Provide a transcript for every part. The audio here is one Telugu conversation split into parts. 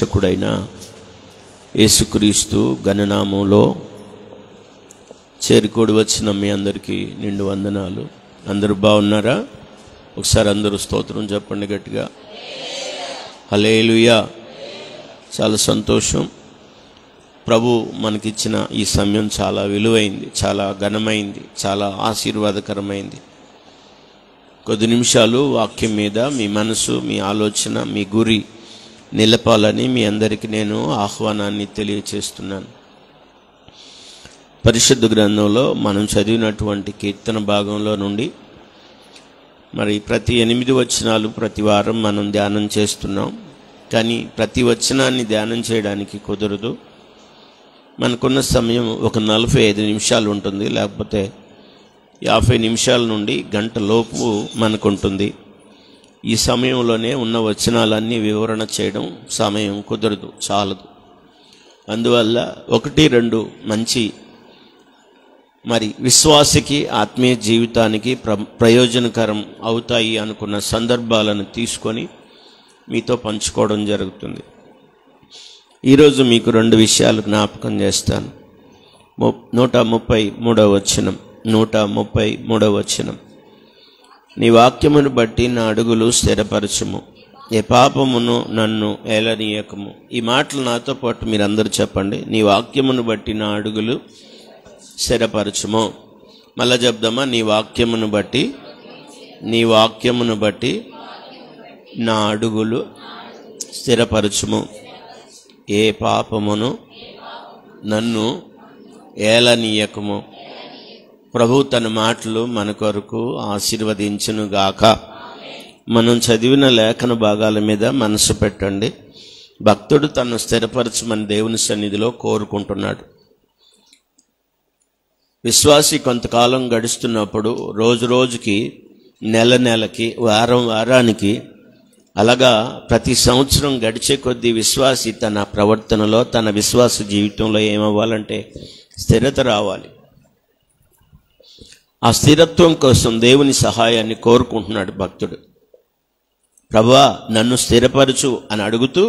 రక్షకుడైన యేసుక్రీస్తు ఘననామంలో చేరుకోడి వచ్చిన మీ అందరికీ నిండు వందనాలు. అందరూ బాగున్నారా? ఒకసారి అందరూ స్తోత్రం చెప్పండి గట్టిగా. హల్లెలూయా. చాలా సంతోషం. ప్రభు మనకిచ్చిన ఈ సమయం చాలా విలువైంది, చాలా ఘనమైంది, చాలా ఆశీర్వాదకరమైంది. కొద్ది నిమిషాలు వాక్యం మీద మీ మనసు, మీ ఆలోచన, మీ గురి నిలపాలని మీ అందరికీ నేను ఆహ్వానాన్ని తెలియచేస్తున్నాను. పరిశుద్ధ గ్రంథంలో మనం చదివినటువంటి కీర్తన భాగంలో నుండి మరి ప్రతి 8 వచనాలు ప్రతి వారం మనం ధ్యానం చేస్తున్నాం. కానీ ప్రతి వచనాన్ని ధ్యానం చేయడానికి కుదరదు. మనకున్న సమయం ఒక 45 నిమిషాలు ఉంటుంది, లేకపోతే 50 నిమిషాల నుండి గంట లోపు మనకుంటుంది. ఈ సమయంలోనే ఉన్న వచనాలన్నీ వివరణ చేయడం సమయం కుదరదు, చాలదు. అందువల్ల 1-2 మంచి మరి విశ్వాసికి ఆత్మీయ జీవితానికి ప్రయోజనకరం అవుతాయి అనుకున్న సందర్భాలను తీసుకొని మీతో పంచుకోవడం జరుగుతుంది. ఈరోజు మీకు 2 విషయాలు జ్ఞాపకం చేస్తాను. 133వ వచనం. 133వ వచనం. నీ వాక్యమును బట్టి నా అడుగులు స్థిరపరచుము, ఏ పాపమును నన్ను ఏలనీయకము. ఈ మాటలు నాతో పాటు మీరందరూ చెప్పండి. నీ వాక్యమును బట్టి నా అడుగులు స్థిరపరచుము. మళ్ళా చెప్దామా? నీ వాక్యమును బట్టి, నీ వాక్యమును బట్టి నా అడుగులు స్థిరపరచుము, ఏ పాపమును నన్ను ఏలనీయకము. ప్రభు తన మాటలు మన కొరకు ఆశీర్వదించునుగాక. మనం చదివిన లేఖన భాగాల మీద మనసు పెట్టండి. భక్తుడు తను స్థిరపరచమని దేవుని సన్నిధిలో కోరుకుంటున్నాడు. విశ్వాసి కొంతకాలం గడుస్తున్నప్పుడు, రోజు రోజుకి, నెల నెలకి, వారం వారానికి, అలాగా ప్రతి సంవత్సరం గడిచే కొద్దీ విశ్వాసి తన ప్రవర్తనలో, తన విశ్వాస జీవితంలో ఏమవ్వాలంటే స్థిరత రావాలి. ఆ స్థిరత్వం కోసం దేవుని సహాయాన్ని కోరుకుంటున్నాడు భక్తుడు. ప్రభువా నన్ను స్థిరపరచు అని అడుగుతూ,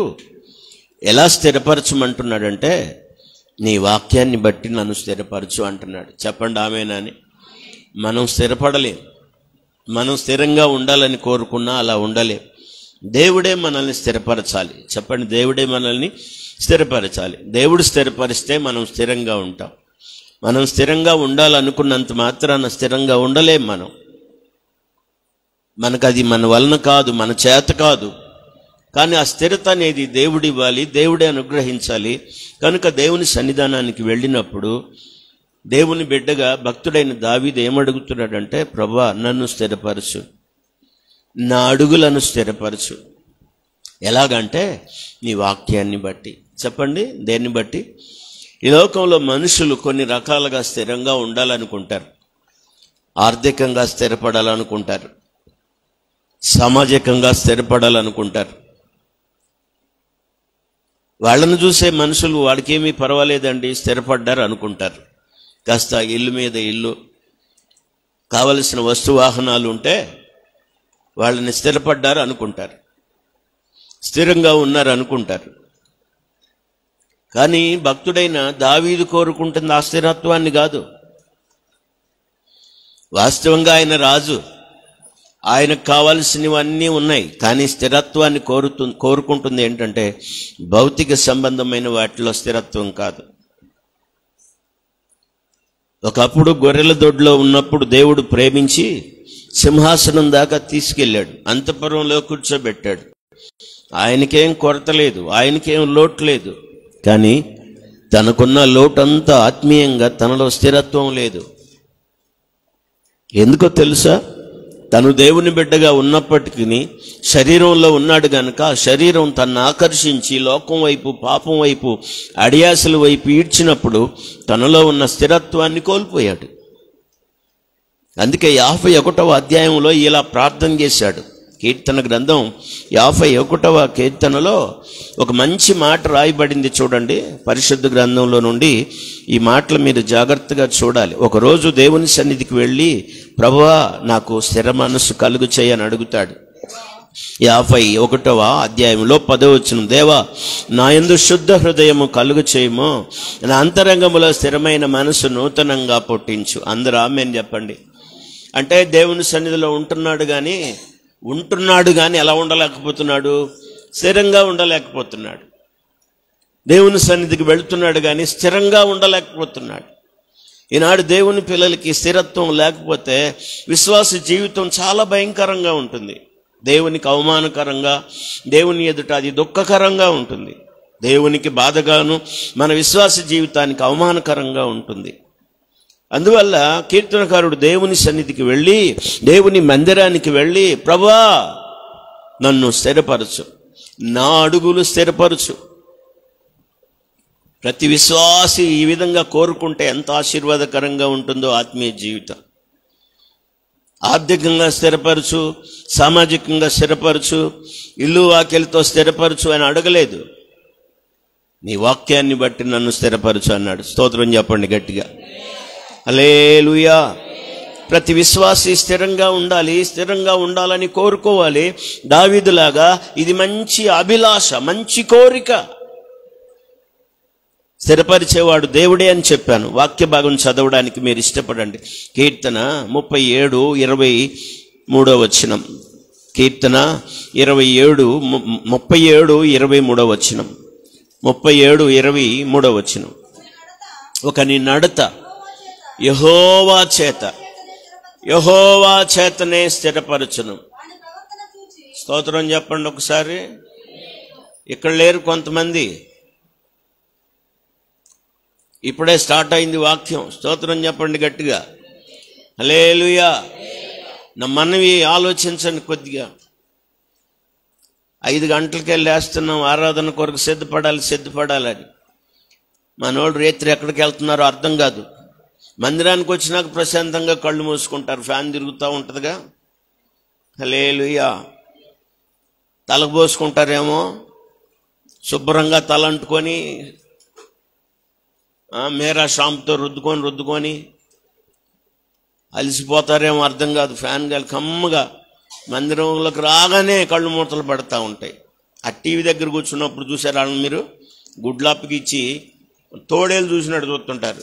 ఎలా స్థిరపరచమంటున్నాడంటే నీ వాక్యాన్ని బట్టి నన్ను స్థిరపరచు అంటున్నాడు. చెప్పండి ఆమేనని. మనం స్థిరపడలేం. మనం స్థిరంగా ఉండాలని కోరుకున్నా అలా ఉండలేం. దేవుడే మనల్ని స్థిరపరచాలి. చెప్పండి, దేవుడే మనల్ని స్థిరపరచాలి. దేవుడు స్థిరపరిస్తే మనం స్థిరంగా ఉంటాం. మనం స్థిరంగా ఉండాలనుకున్నంత మాత్రాన స్థిరంగా ఉండలేం. మనకు అది మన వలన కాదు, మన చేత కాదు. కానీ ఆ స్థిరత అనేది దేవుడు ఇవ్వాలి, దేవుడే అనుగ్రహించాలి. కనుక దేవుని సన్నిధానానికి వెళ్ళినప్పుడు దేవుని బిడ్డగా భక్తుడైన దావీదు ఏమడుగుతున్నాడంటే, ప్రభువా నన్ను స్థిరపరచు, నా అడుగులను స్థిరపరచు. ఎలాగంటే నీ వాక్యాన్ని బట్టి. చెప్పండి, దేన్ని బట్టి? ఈ లోకంలో మనుషులు కొన్ని రకాలుగా స్థిరంగా ఉండాలనుకుంటారు. ఆర్థికంగా స్థిరపడాలనుకుంటారు, సామాజికంగా స్థిరపడాలనుకుంటారు. వాళ్ళను చూసే మనుషులు వాడికేమీ పర్వాలేదండి స్థిరపడ్డారు అనుకుంటారు. కాస్త ఇల్లు మీద ఇల్లు, కావలసిన వస్తువాహనాలు ఉంటే వాళ్ళని స్థిరపడ్డారు అనుకుంటారు, స్థిరంగా ఉన్నారు అనుకుంటారు. కానీ భక్తుడైన దావీదు కోరుకుంటుంది ఆ స్థిరత్వాన్ని కాదు. వాస్తవంగా ఆయన రాజు, ఆయనకు కావాల్సినవన్నీ ఉన్నాయి. కానీ స్థిరత్వాన్ని కోరుకుంటుంది ఏంటంటే భౌతిక సంబంధమైన వాటిలో స్థిరత్వం కాదు. ఒకప్పుడు గొర్రెల దొడ్లో ఉన్నప్పుడు దేవుడు ప్రేమించి సింహాసనం దాకా తీసుకెళ్ళాడు, అంతఃపురంలో కూర్చోబెట్టాడు. ఆయనకేం కొరత లేదు, ఆయనకేం లోటు లేదు. కానీ తనకున్న లోటంతా ఆత్మీయంగా తనలో స్థిరత్వం లేదు. ఎందుకో తెలుసా? తను దేవుని బిడ్డగా ఉన్నప్పటికీ శరీరంలో ఉన్నాడు గనక ఆ శరీరం తనను ఆకర్షించి లోకం వైపు, పాపం వైపు, అడియాసల వైపు ఈడ్చినప్పుడు తనలో ఉన్న స్థిరత్వాన్ని కోల్పోయాడు. అందుకే 51వ అధ్యాయంలో ఇలా ప్రార్థన చేశాడు. కీర్తన గ్రంథం 51వ కీర్తనలో ఒక మంచి మాట రాయబడింది. చూడండి, పరిశుద్ధ గ్రంథంలో నుండి ఈ మాటలు మీరు జాగ్రత్తగా చూడాలి. ఒకరోజు దేవుని సన్నిధికి వెళ్ళి, ప్రభువా నాకు స్థిర మనస్సు కలుగు చేయని అడుగుతాడు. 51వ అధ్యాయంలో 10వ వచనం, దేవా నా యందు శుద్ధ హృదయము కలుగు చేయము, నా అంతరంగములో స్థిరమైన మనసు నూతనంగా పుట్టించు. అందరూ ఆమేన్ చెప్పండి. అంటే దేవుని సన్నిధిలో ఉంటున్నాడు కానీ ఎలా ఉండలేకపోతున్నాడు? స్థిరంగా ఉండలేకపోతున్నాడు. దేవుని సన్నిధికి వెళుతున్నాడు కానీ స్థిరంగా ఉండలేకపోతున్నాడు. ఈనాడు దేవుని పిల్లలకి స్థిరత్వం లేకపోతే విశ్వాస జీవితం చాలా భయంకరంగా ఉంటుంది. దేవునికి అవమానకరంగా, దేవుని ఎదుట అది దుఃఖకరంగా ఉంటుంది. దేవునికి బాధగాను, మన విశ్వాస జీవితానికి అవమానకరంగా ఉంటుంది. అందువల్ల కీర్తనకారుడు దేవుని సన్నిధికి వెళ్ళి, దేవుని మందిరానికి వెళ్ళి, ప్రభువా నన్ను స్థిరపరచు, నా అడుగులు స్థిరపరచు. ప్రతి విశ్వాసి ఈ విధంగా కోరుకుంటే ఎంత ఆశీర్వాదకరంగా ఉంటుందో ఆత్మీయ జీవితం. ఆర్థికంగా స్థిరపరచు, సామాజికంగా స్థిరపరచు, ఇల్లు వాకిలితో స్థిరపరచు అని అడగలేదు. నీ వాక్యాన్ని బట్టి నన్ను స్థిరపరచు అన్నాడు. స్తోత్రం చెప్పండి గట్టిగా. హల్లెలూయా. ప్రతి విశ్వాసి స్థిరంగా ఉండాలని కోరుకోవాలి. దావీదులాగా ఇది మంచి అభిలాష, మంచి కోరిక. స్థిరపరిచేవాడు దేవుడే అని చెప్పాను. వాక్య భాగం చదవడానికి మీరు ఇష్టపడండి. కీర్తన 37:23 వచనం. కీర్తన 37:23 వచనం. 37:23 వచనం. ఒకని నడత యెహోవా చేతనే స్థిరపరచును. స్తోత్రం చెప్పండి ఒకసారి. ఇక్కడ లేరు కొంతమంది, ఇప్పుడే స్టార్ట్ అయింది వాక్యం. స్తోత్రం చెప్పండి గట్టిగా. హల్లెలూయా. నా మనవి ఆలోచించండి కొద్దిగా. 5 గంటలకే లేస్తున్నాం, ఆరాధన కొరకు సిద్ధపడాలని. మనోడు రేత్రి ఎక్కడికి వెళ్తున్నారో అర్థం కాదు. మందిరానికి వచ్చినాక ప్రశాంతంగా కళ్ళు మూసుకుంటారు, ఫ్యాన్ తిరుగుతూ ఉంటుందిగా. హల్లెలూయా. తలకు పోసుకుంటారేమో, శుభ్రంగా తల అంటుకొని మేరా షాంపుతో రుద్దుకొని అలసిపోతారేమో అర్థం కాదు. ఫ్యాన్ గాలి కమ్మగా మందిరంలోకి రాగానే కళ్ళు మూతలు పడతా ఉంటాయి. ఆ టీవీ దగ్గర కూర్చున్నప్పుడు చూసారు వాళ్ళని మీరు, గుడ్లాప్కి ఇచ్చి తోడేలు చూసినట్టు చూస్తుంటారు.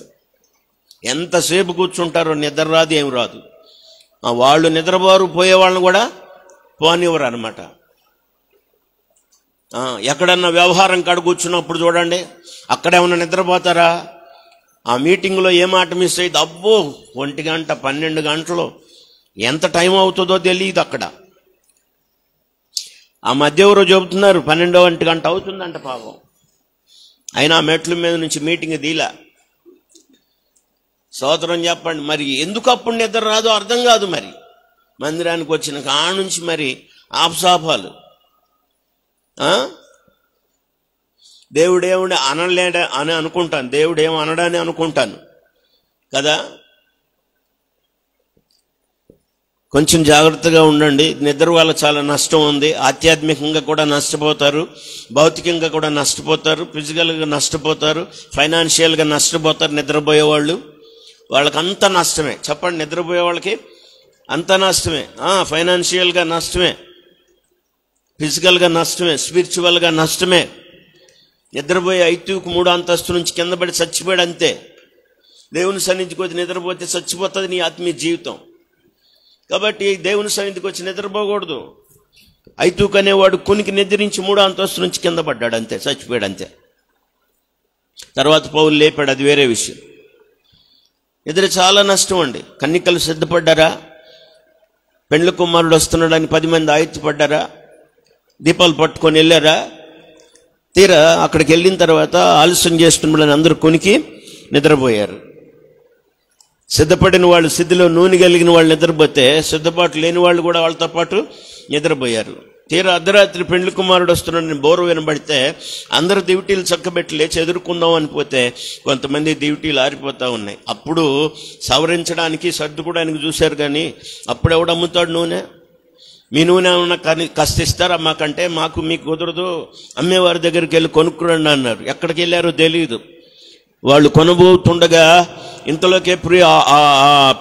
ఎంతసేపు కూర్చుంటారో నిద్ర రాదు, ఏం రాదు. వాళ్ళు నిద్రపోరు, పోయే వాళ్ళని కూడా పోనివ్వరు అనమాట. ఎక్కడన్నా వ్యవహారం కాడ కూర్చున్నప్పుడు చూడండి, అక్కడేమన్నా నిద్రపోతారా? ఆ మీటింగ్లో ఏ మాట మిస్ అయితే అబ్బో 1 గంట 12 గంటలు ఎంత టైం అవుతుందో తెలియదు అక్కడ. ఆ మధ్య ఎవరో చెబుతున్నారు 12 గంట అవుతుందంట పాపం. అయినా మెట్ల మీద నుంచి మీటింగ్ దీలా. స్తోత్రం చెప్పండి. మరి ఎందుకు అప్పుడు నిద్ర రాదో అర్థం కాదు. మరి మందిరానికి వచ్చిన కాడ నుంచి మరి ఆపసాపాలు. దేవుడేముడు అనలేడా అని అనుకుంటాను, దేవుడేమో అనడాని అనుకుంటాను కదా. కొంచెం జాగ్రత్తగా ఉండండి. నిద్ర వల్ల చాలా నష్టం ఉంది. ఆధ్యాత్మికంగా కూడా నష్టపోతారు, భౌతికంగా కూడా నష్టపోతారు, ఫిజికల్గా నష్టపోతారు, ఫైనాన్షియల్గా నష్టపోతారు. నిద్రపోయేవాళ్ళు వాళ్ళకంతా నష్టమే. చెప్పండి, నిద్రపోయే వాళ్ళకి అంతా నష్టమే. ఫైనాన్షియల్గా నష్టమే, ఫిజికల్గా నష్టమే, స్పిరిచువల్గా నష్టమే. నిద్రపోయే ఐతుకు 3వ అంతస్తు నుంచి కింద పడి చచ్చిపోయాడు అంతే. దేవుని సన్నిధికి వచ్చి నిద్రపోతే చచ్చిపోతుంది నీ ఆత్మీయ జీవితం. కాబట్టి దేవుని సన్నిధికి వచ్చి నిద్రపోకూడదు. ఐతుకు అనేవాడు కొనికి నిద్రించి 3వ అంతస్తు నుంచి కింద పడ్డాడు అంతే, చచ్చిపోయాడు అంతే. తర్వాత పౌలు లేపాడు, అది వేరే విషయం. నిద్ర చాలా నష్టం అండి. కన్నికలు సిద్ధపడ్డారా? పెండ్లి కుమారుడు వస్తున్నాడని 10 మంది ఆయుత్తపడ్డారా? దీపాలు పట్టుకొని వెళ్ళారా? తీరా అక్కడికి వెళ్ళిన తర్వాత ఆలస్యం చేస్తున్నాడని అందరూ కొనికి నిద్రపోయారు. సిద్ధపడిన వాళ్ళు, సిద్ధిలో నూనె కలిగిన వాళ్ళు నిద్రపోతే, సిద్ధపాటు లేని వాళ్ళు కూడా వాళ్ళతో పాటు నిద్రపోయారు. తీరా అర్ధరాత్రి పెండ్లి కుమారుడు వస్తున్నాడని బోరు వినబడితే అందరూ దివిటీలు చక్కబెట్టి లేచి ఎదుర్కొందాం అనిపోతే కొంతమంది దివిటీలు ఆరిపోతూ ఉన్నాయి. అప్పుడు సవరించడానికి, సర్దుకోవడానికి చూశారు. కానీ అప్పుడు ఎవడు అమ్ముతాడు నూనె? మీ నూనె ఏమన్నా కాస్త ఇస్తారా మాకంటే? మీకు కుదరదు, అమ్మేవారి దగ్గరికి వెళ్ళి కొనుక్కురండి అన్నారు. ఎక్కడికి వెళ్ళారో తెలియదు. వాళ్ళు కొనబోతుండగా ఇంతలోకే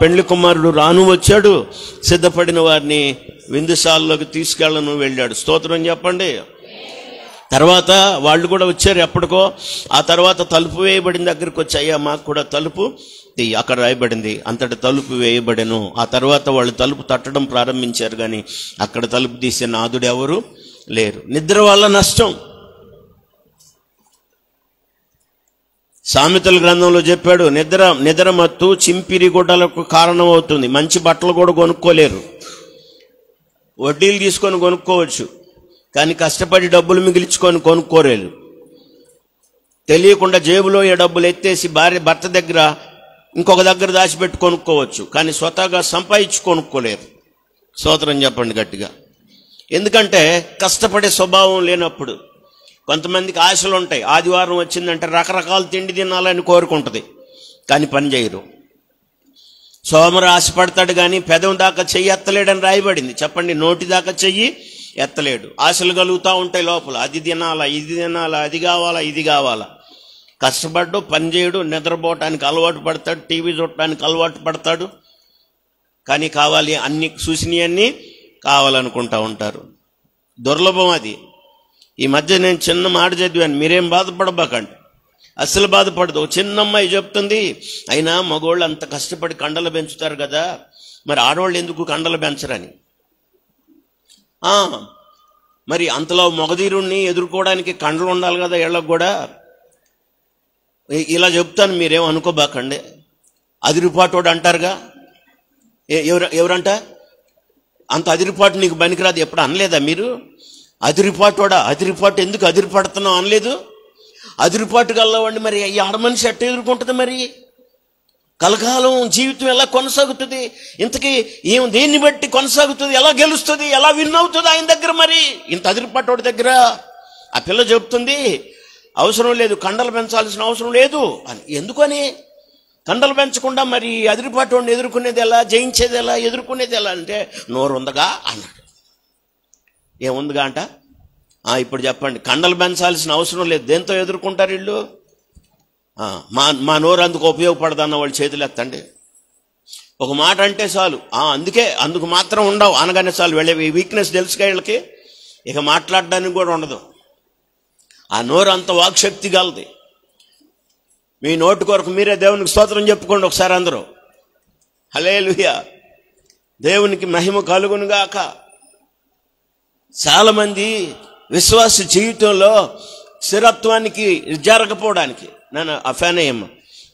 పెండ్లి కుమారుడు రాను వచ్చాడు, సిద్ధపడిన వారిని విందుశాలలోకి తీసుకెళ్ళను వెళ్ళాడు. స్తోత్రం చెప్పండి. తర్వాత వాళ్ళు కూడా వచ్చారు ఎప్పటికో. ఆ తర్వాత తలుపు వేయబడిన దగ్గరికి వచ్చి, అయ్యా మాకు కూడా తలుపు అక్కడ రాయబడింది, అంతటి తలుపు వేయబడెను. ఆ తర్వాత వాళ్ళు తలుపు తట్టడం ప్రారంభించారు, కానీ అక్కడ తలుపు తీసే నాదుడు ఎవరు లేరు. నిద్ర వల్ల నష్టం. సామెతల గ్రంథంలో చెప్పాడు, నిద్ర మత్తు చింపిరి గుడ్డలకు కారణం అవుతుంది. మంచి బట్టలు కూడా కొనుక్కోలేరు. వడ్డీలు తీసుకొని కొనుక్కోవచ్చు, కానీ కష్టపడి డబ్బులు మిగిల్చుకొని కొనుక్కోలేరు. తెలియకుండా జేబులో ఏ డబ్బులు ఎత్తేసి భర్త దగ్గర ఇంకొక దగ్గర దాచిపెట్టి కొనుక్కోవచ్చు, కానీ స్వతహాగా సంపాదించి కొనుక్కోలేరు. స్తోత్రం చెప్పండి గట్టిగా. ఎందుకంటే కష్టపడే స్వభావం లేనప్పుడు. కొంతమందికి ఆశలు ఉంటాయి, ఆదివారం వచ్చిందంటే రకరకాల తిండి తినాలని కోరుకుంటుంది, కానీ పని చేయరు. సోమరు ఆశపడతాడు కానీ పెదం దాకా చెయ్యి ఎత్తలేడని రాయబడింది. చెప్పండి, నోటి దాకా చెయ్యి ఎత్తలేడు. ఆశలు కలుగుతూ ఉంటాయి లోపల, అది తినాలా, ఇది తినాలా, అది కావాలా, ఇది కావాలా. కష్టపడ్డు, పని చేయడు, నిద్రపోవటానికి అలవాటు పడతాడు, టీవీ చూడటానికి అలవాటు పడతాడు, కానీ కావాలి అన్ని చూసినవన్నీ కావాలనుకుంటా ఉంటారు. దుర్లభం అది. ఈ మధ్య నేను చిన్న మాట చదివాను, మీరేం బాధపడబాకండి, అస్సలు బాధపడదు. చిన్న అమ్మాయి చెప్తుంది, అయినా మగోళ్ళు అంత కష్టపడి కండలు పెంచుతారు కదా, మరి ఆడవాళ్ళు ఎందుకు కండలు పెంచరని. మరి అంతలో మగధీరుణ్ణి ఎదుర్కోవడానికి కండలు ఉండాలి కదా వీళ్ళకు కూడా. ఇలా చెప్తాను, మీరేం అనుకోబాకండి. అదిరిపాటోడు అంటారుగా, ఎవరంట అంత అదిరిపాటు నీకు పనికిరాదు ఎప్పుడు అనలేదా మీరు? అదిరిపాటోడా, అదిరిపాటు ఎందుకు అదిరిపడుతున్నావు అనలేదు? అదిరిపాటు గల్లవాడిని మరి ఈ ఆడమనిషి ఎట్ట ఎదుర్కొంటుంది? మరి కలకాలం జీవితం ఎలా కొనసాగుతుంది? ఇంతకీ దేన్ని బట్టి కొనసాగుతుంది? ఎలా గెలుస్తుంది? ఎలా విన్ అవుతుంది ఆయన దగ్గర? మరి ఇంత అదిరిపాటోడి దగ్గర ఆ పిల్ల చెప్తుంది, అవసరం లేదు, కండలు పెంచాల్సిన అవసరం లేదు అని. ఎందుకని? కండలు పెంచకుండా మరి అదిరిపాటోడిని ఎదుర్కొనేది ఎలా, జయించేది ఎలా, ఎదుర్కొనేది ఎలా అంటే, నోరు ఉందగా అన్నాడు. ఏముందిగా అంట? ఇప్పుడు చెప్పండి, కండలు పెంచాల్సిన అవసరం లేదు, దేంతో ఎదుర్కొంటారు వీళ్ళు? మా నోరు అందుకు ఉపయోగపడదన్న వాళ్ళు చేతులు ఎత్తండి. ఒక మాట అంటే చాలు, అందుకు మాత్రం ఉండవు అనగానే చాలు. వెళ్ళే వీక్నెస్ తెలుసుగా వీళ్ళకి, ఇక మాట్లాడడానికి కూడా ఉండదు. ఆ నోరు అంత వాక్శక్తి గలది. మీ నోటి కొరకు మీరే దేవునికి స్తోత్రం చెప్పుకోండి ఒకసారి అందరూ. హల్లెలూయా, దేవునికి మహిమ కలుగునుగాక. చాలామంది విశ్వాస జీవితంలో స్థిరత్వానికి జరగకపోవడానికి, నేను అఫానయ్యమ్మ,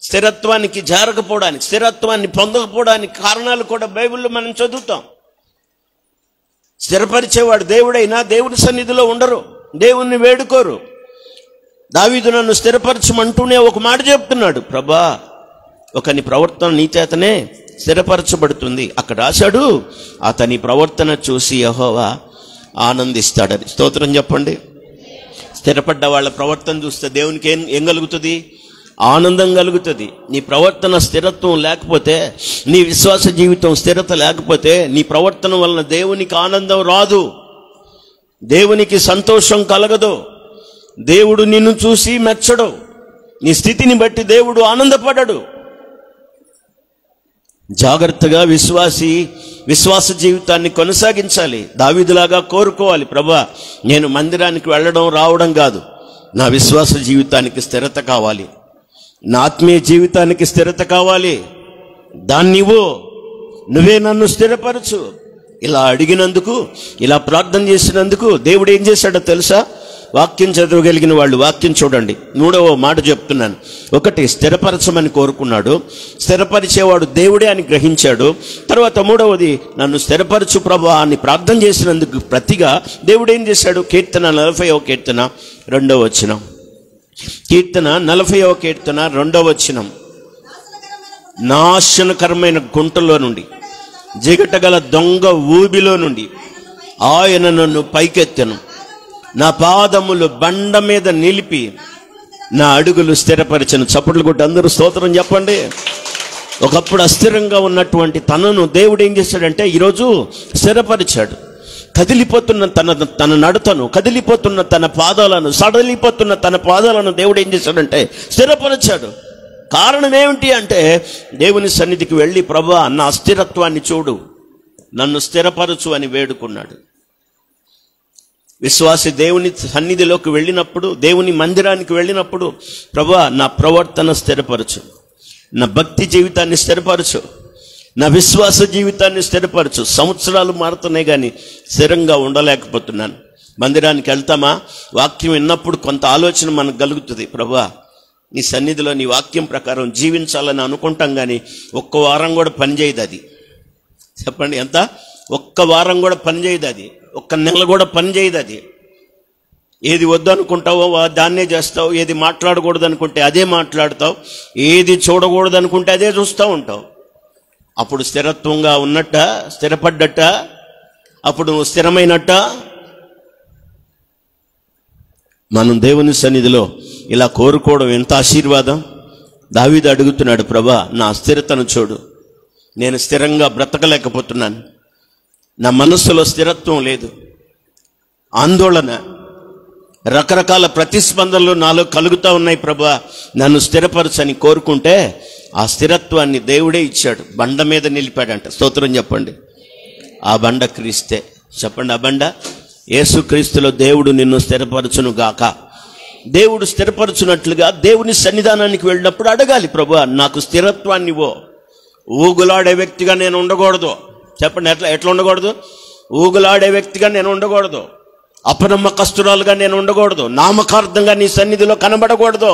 స్థిరత్వానికి జరగకపోవడానికి, స్థిరత్వాన్ని పొందకపోవడానికి కారణాలు కూడా బైబిల్లో మనం చదువుతాం. స్థిరపరిచేవాడు దేవుడైనా దేవుడి సన్నిధిలో ఉండరు, దేవుణ్ణి వేడుకోరు. దావీదు నన్ను స్థిరపరచమంటూనే ఒక మాట చెప్తున్నాడు, ప్రభా ఒకని ప్రవర్తన నీ చేతనే స్థిరపరచబడుతుంది. అక్కడ రాశాడు, అతని ప్రవర్తన చూసి యెహోవా ఆనందిస్తాడని. స్తోత్రం చెప్పండి. స్థిరపడ్డ వాళ్ళ ప్రవర్తన చూస్తే దేవునికి ఏం కలుగుతుంది? ఆనందం కలుగుతుంది. నీ ప్రవర్తన స్థిరత్వం లేకపోతే, నీ విశ్వాస జీవితం స్థిరత లేకపోతే, నీ ప్రవర్తన వలన దేవునికి ఆనందం రాదు, దేవునికి సంతోషం కలగదు. దేవుడు నిన్ను చూసి మెచ్చడు, నీ స్థితిని బట్టి దేవుడు ఆనందపడడు. జాగ్రత్తగా విశ్వాస జీవితాన్ని కొనసాగించాలి. దావీదులాగా కోరుకోవాలి, ప్రభా నేను మందిరానికి వెళ్ళడం రావడం కాదు, నా విశ్వాస జీవితానికి స్థిరత కావాలి, నా ఆత్మీయ జీవితానికి స్థిరత కావాలి. దాన్నివ్వు, నువ్వే నన్ను స్థిరపరచు. ఇలా అడిగినందుకు, ఇలా ప్రార్థన చేసినందుకు దేవుడు ఏం చేశాడో తెలుసా? వాక్యం చదవగలిగిన వాళ్ళు వాక్యం చూడండి. 3వ మాట చెప్తున్నాను. 1, స్థిరపరచమని కోరుకున్నాడు, స్థిరపరిచేవాడు దేవుడే అని గ్రహించాడు. తర్వాత 3వది, నన్ను స్థిరపరచు ప్రభువా అని ప్రార్థన చేసినందుకు ప్రతిగా దేవుడు ఏం చేశాడు? కీర్తన 40వ కీర్తన 2వ వచనం. కీర్తన 40వ కీర్తన 2వ వచనం. నాశనకరమైన గుంటలో నుండి, జిగటగల దొంగ ఊబిలో నుండి ఆయన నన్ను పైకెత్తెను, నా పాదములు బండ మీద నిలిపి నా అడుగులు స్థిరపరిచను. చప్పట్లు కొట్టి అందరూ స్తోత్రం చెప్పండి. ఒకప్పుడు అస్థిరంగా ఉన్నటువంటి తనను దేవుడు ఏం చేశాడంటే ఈరోజు స్థిరపరిచాడు. కదిలిపోతున్న తన నడతను, కదిలిపోతున్న తన పాదాలను, సడలిపోతున్న తన పాదాలను దేవుడు ఏం చేశాడంటే స్థిరపరిచాడు. కారణం ఏమిటి అంటే దేవుని సన్నిధికి వెళ్ళి ప్రభువా నా అస్థిరత్వాన్ని చూడు, నన్ను స్థిరపరచు అని వేడుకున్నాడు. విశ్వాసి దేవుని సన్నిధిలోకి వెళ్ళినప్పుడు, దేవుని మందిరానికి వెళ్ళినప్పుడు ప్రభువా నా ప్రవర్తన స్థిరపరచు, నా భక్తి జీవితాన్ని స్థిరపరచు, నా విశ్వాస జీవితాన్ని స్థిరపరచు. సంవత్సరాలు మారుతున్నాయి కానీ స్థిరంగా ఉండలేకపోతున్నాను. మందిరానికి వెళ్తామా, వాక్యం విన్నప్పుడు కొంత ఆలోచన మనకు కలుగుతుంది, ప్రభువా నీ సన్నిధిలో నీ వాక్యం ప్రకారం జీవించాలని అనుకుంటాం కానీ ఒక్క వారం కూడా పనిచేయదు అది. చెప్పండి, ఎంత? ఒక్క వారం కూడా పనిచేయదు అది, ఒక్క నెల కూడా పనిచేయదు అది. ఏది వద్దు అనుకుంటావో దాన్నే చేస్తావు, ఏది మాట్లాడకూడదు అనుకుంటే అదే మాట్లాడతావు, ఏది చూడకూడదు అనుకుంటే అదే చూస్తూ ఉంటావు. అప్పుడు స్థిరత్వంగా ఉన్నట్ట, స్థిరపడ్డట్ట, అప్పుడు నువ్వు స్థిరమైనట్ట. మనం దేవుని సన్నిధిలో ఇలా కోరుకోవడం ఎంత ఆశీర్వాదం. దావీదు అడుగుతున్నాడు, ప్రభా నా స్థిరతను చూడు, నేను స్థిరంగా బ్రతకలేకపోతున్నాను, నా మనస్సులో స్థిరత్వం లేదు, ఆందోళన, రకరకాల ప్రతిస్పందనలు నాలో కలుగుతూ ఉన్నాయి, ప్రభా నన్ను స్థిరపరచని కోరుకుంటే ఆ స్థిరత్వాన్ని దేవుడే ఇచ్చాడు. బండ మీద నిలిపాడంట. స్తోత్రం చెప్పండి. ఆ బండ క్రీస్తే. చెప్పండి, ఆ బండ యేసుక్రీస్తులో దేవుడు నిన్ను స్థిరపరచును గాక. దేవుడు స్థిరపరచునట్లుగా దేవుని సన్నిధానానికి వెళ్ళినప్పుడు అడగాలి, ప్రభువా నాకు స్థిరత్వాన్ని ఇవ్వు. ఊగులాడే వ్యక్తిగా నేను ఉండకూడదు. చెప్పండి, ఎట్లా ఉండకూడదు? ఊగులాడే వ్యక్తిగా నేను ఉండకూడదు, అపనమ్మకస్తురాలుగా నేను ఉండకూడదు, నామకార్థంగా నీ సన్నిధిలో కనబడకూడదు.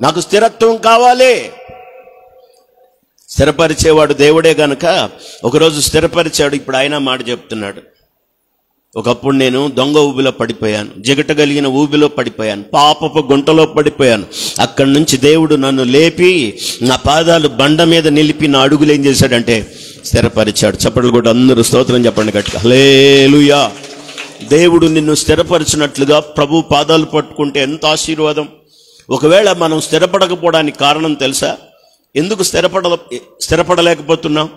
నాకు స్థిరత్వం కావాలి. స్థిరపరిచేవాడు దేవుడే గనుక ఒకరోజు స్థిరపరిచాడు. ఇప్పుడు ఆయన మాట చెప్తున్నాడు, ఒకప్పుడు నేను దొంగ ఊబిలో పడిపోయాను, జిగట కలిగిన ఊబిలో పడిపోయాను, పాపపు గుంటలో పడిపోయాను. అక్కడి నుంచి దేవుడు నన్ను లేపి నా పాదాలు బండ మీద నిలిపి నా అడుగులు ఏం చేశాడంటే స్థిరపరిచాడు. చెప్పండి కూడా అందరూ స్తోత్రం చెప్పండి గట్టిగా, హల్లెలూయా. దేవుడు నిన్ను స్థిరపరిచినట్లుగా ప్రభు పాదాలు పట్టుకుంటే ఎంత ఆశీర్వాదం. ఒకవేళ మనం స్థిరపడకపోవడానికి కారణం తెలుసా? ఎందుకు స్థిరపడలేకపోతున్నాం?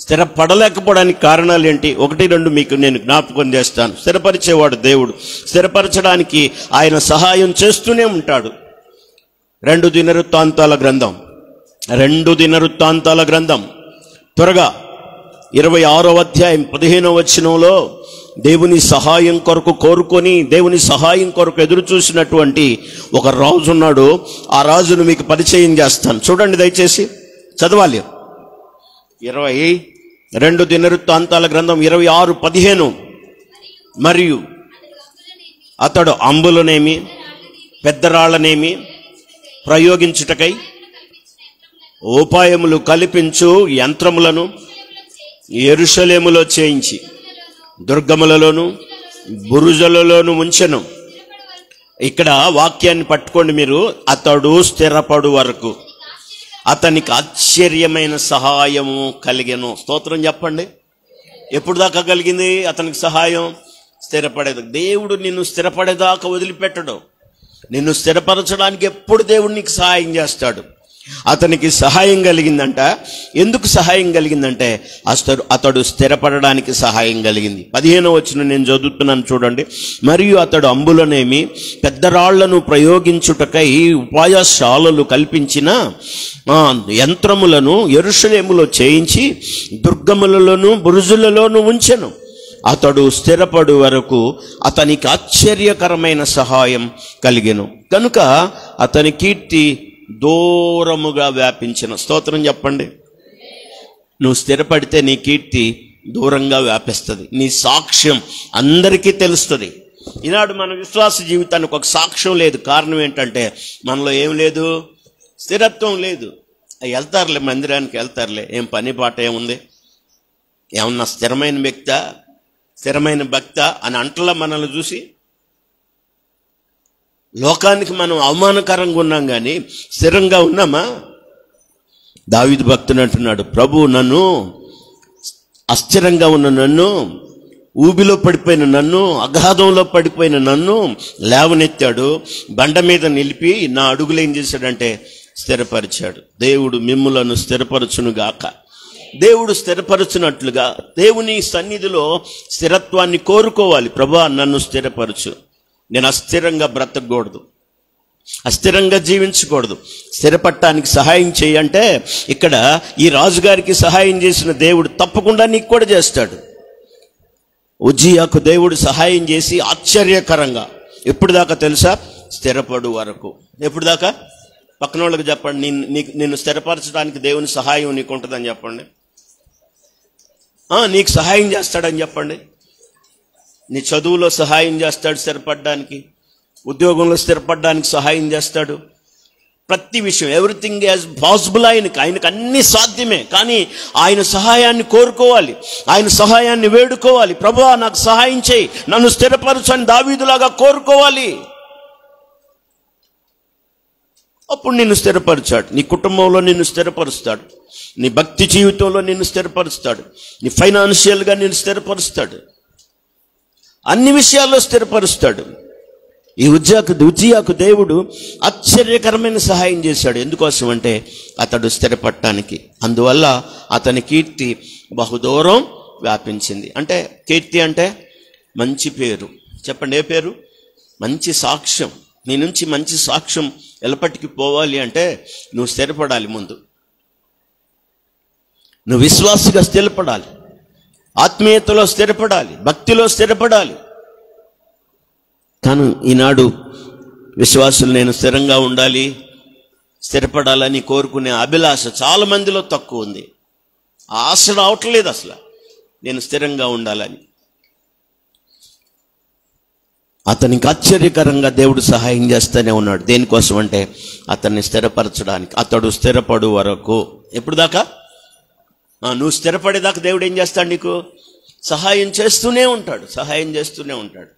స్థిరపడలేకపోవడానికి కారణాలు ఏంటి? 1, 2 మీకు నేను జ్ఞాపకం చేస్తాను. స్థిరపరిచేవాడు దేవుడు. స్థిరపరచడానికి ఆయన సహాయం చేస్తూనే ఉంటాడు. 2 దినవృత్తాంతాల గ్రంథం త్వరగా 26వ అధ్యాయం 15వ వచనంలో దేవుని సహాయం కొరకు కోరుకొని దేవుని సహాయం కొరకు ఎదురు చూసినటువంటి ఒక రాజు ఉన్నాడు. ఆ రాజును మీకు పరిచయం చేస్తాను. చూడండి దయచేసి, చదవాలి. 2 దినవృత్తాంతాల గ్రంథం 26:15. మరియు అతడు అంబులనేమి పెద్ద రాళ్లనేమి ప్రయోగించుటకై ఉపాయములు కల్పించు యంత్రములను యెరూషలేములో చేయించి దుర్గములలోను బురుజులలోను ఉంచెను. ఇక్కడ వాక్యాన్ని పట్టుకోండి మీరు. అతడు స్థిరపడు వరకు అతనికి ఆశ్చర్యమైన సహాయము కలిగెను. స్తోత్రం చెప్పండి. ఎప్పుడు దాకా కలిగింది అతనికి సహాయం? స్థిరపడేది. దేవుడు నిన్ను స్థిరపడేదాకా వదిలిపెట్టడు. నిన్ను స్థిరపరచడానికి ఎప్పుడు దేవుడు నీకు సహాయం చేస్తాడు. అతనికి సహాయం కలిగిందంట. ఎందుకు సహాయం కలిగిందంటే అతడు స్థిరపడడానికి సహాయం కలిగింది. 15వ వచనం నేను చదువుతున్నాను చూడండి. మరియు అతడు అంబులనేమి పెద్ద రాళ్లను ప్రయోగించుటకై ఉపాయశాలలు కల్పించిన యంత్రములను యెరూషలేములో చేయించి దుర్గములలోను బురుజులలోను ఉంచెను. అతడు స్థిరపడు వరకు అతనికి ఆశ్చర్యకరమైన సహాయం కలిగెను. కనుక అతని కీర్తి దూరముగా వ్యాపించిన. స్తోత్రం చెప్పండి. నువ్వు స్థిరపడితే నీ కీర్తి దూరంగా వ్యాపిస్తుంది. నీ సాక్ష్యం అందరికీ తెలుస్తుంది. ఈనాడు మన విశ్వాస జీవితానికి ఒక సాక్ష్యం లేదు. కారణం ఏంటంటే మనలో ఏం లేదు? స్థిరత్వం లేదు. వెళ్తారులే, మందిరానికి వెళ్తారులే, ఏం పని పాట ఏముంది, ఏమన్నా స్థిరమైన వ్యక్త స్థిరమైన భక్త అని అంటలా మనల్ని చూసి. లోకానికి మనం అవమానకరంగా ఉన్నాం కానీ స్థిరంగా ఉన్నామా? దావీదు భక్తుడు అంటున్నాడు, ప్రభు నన్ను అస్థిరంగా ఉన్న నన్ను, ఊబిలో పడిపోయిన నన్ను, అగాధంలో పడిపోయిన నన్ను లేవనెత్తాడు, బండ మీద నిలిపి నా అడుగులు ఏం చేశాడంటే స్థిరపరిచాడు. దేవుడు మిమ్ములను స్థిరపరచునుగాక. దేవుడు స్థిరపరచునట్లుగా దేవుని సన్నిధిలో స్థిరత్వాన్ని కోరుకోవాలి. ప్రభువా నన్ను స్థిరపరచు, నేను అస్థిరంగా బ్రతకూడదు. అస్థిరంగా జీవించకూడదు. స్థిరపడటానికి సహాయం చేయంటే ఇక్కడ ఈ రాజుగారికి సహాయం చేసిన దేవుడు తప్పకుండా నీకు కూడా చేస్తాడు. ఉజ్జియాకు దేవుడు సహాయం చేసి ఆశ్చర్యకరంగా, ఎప్పుడు దాకా తెలుసా? స్థిరపడు వరకు. ఎప్పుడు దాకా? పక్కన వాళ్ళకి చెప్పండి, నిన్ను స్థిరపరచడానికి దేవుని సహాయం నీకు ఉంటుందని చెప్పండి. నీకు సహాయం చేస్తాడని చెప్పండి. నీ చదువులో సహాయం చేస్తాడు స్థిరపడడానికి, ఉద్యోగంలో స్థిరపడడానికి సహాయం చేస్తాడు. ప్రతి విషయం, ఎవ్రీథింగ్ యాజ్ పాసిబుల్. ఆయనకు అన్ని సాధ్యమే. కానీ ఆయన సహాయాన్ని కోరుకోవాలి, ఆయన సహాయాన్ని వేడుకోవాలి. ప్రభువా నాకు సహాయం చేయి, నన్ను స్థిరపరచు అని దావీదులాగా కోరుకోవాలి. అప్పుడు నిన్ను స్థిరపరిచాడు. నీ కుటుంబంలో నిన్ను స్థిరపరుస్తాడు, నీ భక్తి జీవితంలో నిన్ను స్థిరపరుస్తాడు, నీ ఫైనాన్షియల్గా నిన్ను స్థిరపరుస్తాడు, అన్ని విషయాల్లో స్థిరపరుస్తాడు. ఈ ఉజ్జియాకు దేవుడు ఆశ్చర్యకరమైన సహాయం చేశాడు. ఎందుకోసం అంటే అతడు స్థిరపడటానికి. అందువల్ల అతని కీర్తి బహుదూరం వ్యాపించింది. అంటే కీర్తి అంటే మంచి పేరు. చెప్పండి, ఏ పేరు? మంచి సాక్ష్యం. నీ నుంచి మంచి సాక్ష్యం ఎల్లప్పటికీ పోవాలి అంటే నువ్వు స్థిరపడాలి. ముందు నువ్వు విశ్వాసిగా స్థిరపడాలి, ఆత్మీయతలో స్థిరపడాలి, భక్తిలో స్థిరపడాలి. కానీ ఈనాడు విశ్వాసులు నేను స్థిరంగా ఉండాలి, స్థిరపడాలని కోరుకునే అభిలాష చాలా మందిలో తక్కువ ఉంది. ఆ ఆశ రావట్లేదు అసలు, నేను స్థిరంగా ఉండాలని. అతనికి ఆశ్చర్యకరంగా దేవుడు సహాయం చేస్తూనే ఉన్నాడు. దేనికోసం అంటే అతన్ని స్థిరపరచడానికి. అతడు స్థిరపడు వరకు. ఎప్పుడు దాకా? నువ్వు స్థిరపడేదాకా దేవుడు ఏం చేస్తాడు? నీకు సహాయం చేస్తూనే ఉంటాడు, సహాయం చేస్తూనే ఉంటాడు.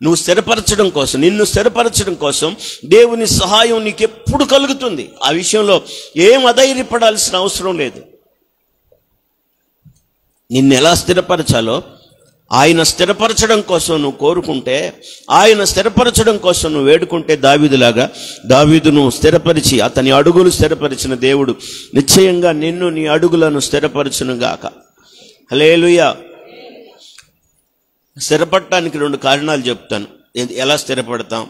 నువ్వు స్థిరపరచడం కోసం, నిన్ను స్థిరపరచడం కోసం దేవుని సహాయం నీకు ఎప్పుడు కలుగుతుంది. ఆ విషయంలో ఏం అధైర్యపడాల్సిన అవసరం లేదు. నిన్ను ఎలా స్థిరపరచాలో ఆయన స్థిరపరచడం కోసం నువ్వు కోరుకుంటే, ఆయన స్థిరపరచడం కోసం నువ్వు వేడుకుంటే, దావీదులాగా దావీదును స్థిరపరిచి అతని అడుగులు స్థిరపరిచిన దేవుడు నిశ్చయంగా నిన్ను నీ అడుగులను స్థిరపరచునుగాక. హల్లెలూయా. స్థిరపడటానికి 2 కారణాలు చెప్తాను. ఎలా స్థిరపడతాం,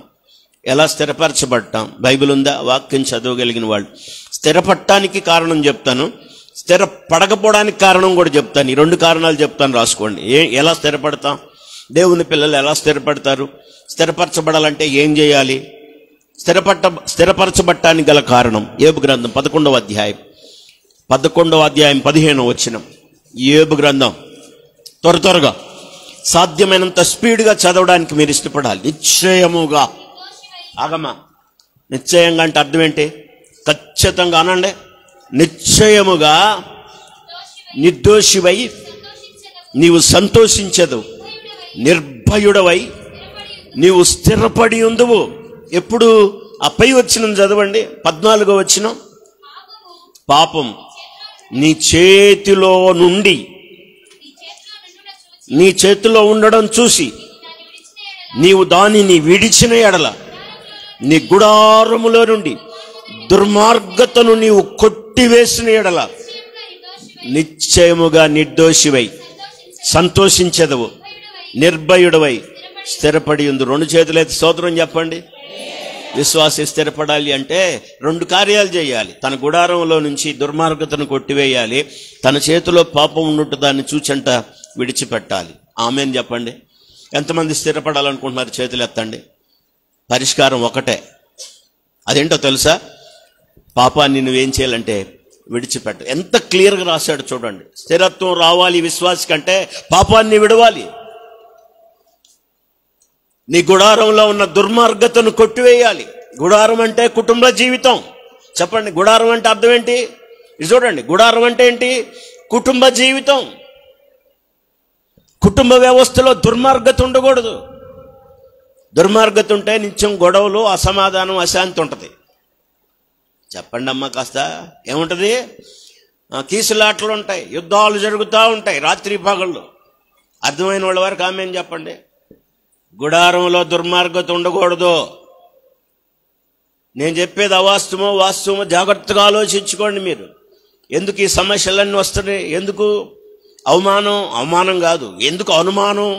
ఎలా స్థిరపరచబడతాం? బైబిల్ ఉందా? వాక్యం చదవగలిగిన వాళ్ళు. స్థిరపడటానికి కారణం చెప్తాను, స్థిరపడకపోవడానికి కారణం కూడా చెప్తాను. ఈ 2 కారణాలు చెప్తాను, రాసుకోండి. ఎలా స్థిరపడతాం? దేవుని పిల్లలు ఎలా స్థిరపడతారు? స్థిరపరచబడాలంటే ఏం చేయాలి? స్థిరపరచబడటానికి గల కారణం యోబు గ్రంథం 11వ అధ్యాయం 15వ వచనం. యోబు గ్రంథం త్వరగా సాధ్యమైనంత స్పీడ్గా చదవడానికి మీరు ఇష్టపడాలి. నిశ్చయముగా. ఆగమా, నిశ్చయంగా అంటే అర్థం ఏంటి? ఖచ్చితంగా అనండి. నిశ్చయముగా నిర్దోషివై నీవు సంతోషించదు, నిర్భయుడవై నీవు స్థిరపడి ఉందువు. ఎప్పుడు? ఆ పై వచనం చదవండి, 14వ వచనం. పాపం నీ చేతిలో నుండి, నీ చేతిలో ఉండడం చూసి నీవు దానిని విడిచిన ఎడల, నీ గుడారములో నుండి దుర్మార్గతను నీవు కొట్టివేసిన ఎడల నిశ్చయముగా నిర్దోషివై సంతోషించదవు, నిర్భయుడవై స్థిరపడి ఉందు. 2 చేతులైతే స్తోత్రం చెప్పండి. విశ్వాసి స్థిరపడాలి అంటే 2 కార్యాలు చేయాలి. తన గుడారంలో నుంచి దుర్మార్గతను కొట్టివేయాలి, తన చేతిలో పాపం ఉన్నట్టు దాన్ని చూచంట విడిచిపెట్టాలి. ఆమేన్ చెప్పండి. ఎంతమంది స్థిరపడాలనుకుంటున్నారు? చేతులు ఎత్తండి. పరిష్కారం ఒకటే. అదేంటో తెలుసా? పాపాన్ని నువ్వేం చేయాలంటే విడిచిపెట్టు. ఎంత క్లియర్గా రాశాడు చూడండి. స్థిరత్వం రావాలి విశ్వాసి కంటే పాపాన్ని విడవాలి. నీ గుడారంలో ఉన్న దుర్మార్గతను కొట్టివేయాలి. గుడారం అంటే కుటుంబ జీవితం. చెప్పండి, గుడారం అంటే అర్థం ఏంటి? ఇది చూడండి. గుడారం అంటే ఏంటి? కుటుంబ జీవితం. కుటుంబ వ్యవస్థలో దుర్మార్గత ఉండకూడదు. దుర్మార్గత ఉంటే నిత్యం గొడవలు, అసమాధానం, అశాంతి ఉంటుంది. చెప్పండి అమ్మ కాస్త. ఏముంటుంది? కీసులాటలు ఉంటాయి, యుద్ధాలు జరుగుతూ ఉంటాయి రాత్రి పగళ్ళు. అర్థమైన వాళ్ళ వరకు ఆమేన్ చెప్పండి. గుడారంలో దుర్మార్గత ఉండకూడదు. నేను చెప్పేది అవాస్తవమో వాస్తవమో జాగ్రత్తగా ఆలోచించుకోండి మీరు. ఎందుకు ఈ సమస్యలన్నీ వస్తున్నాయి? ఎందుకు అవమానం కాదు, ఎందుకు అనుమానం,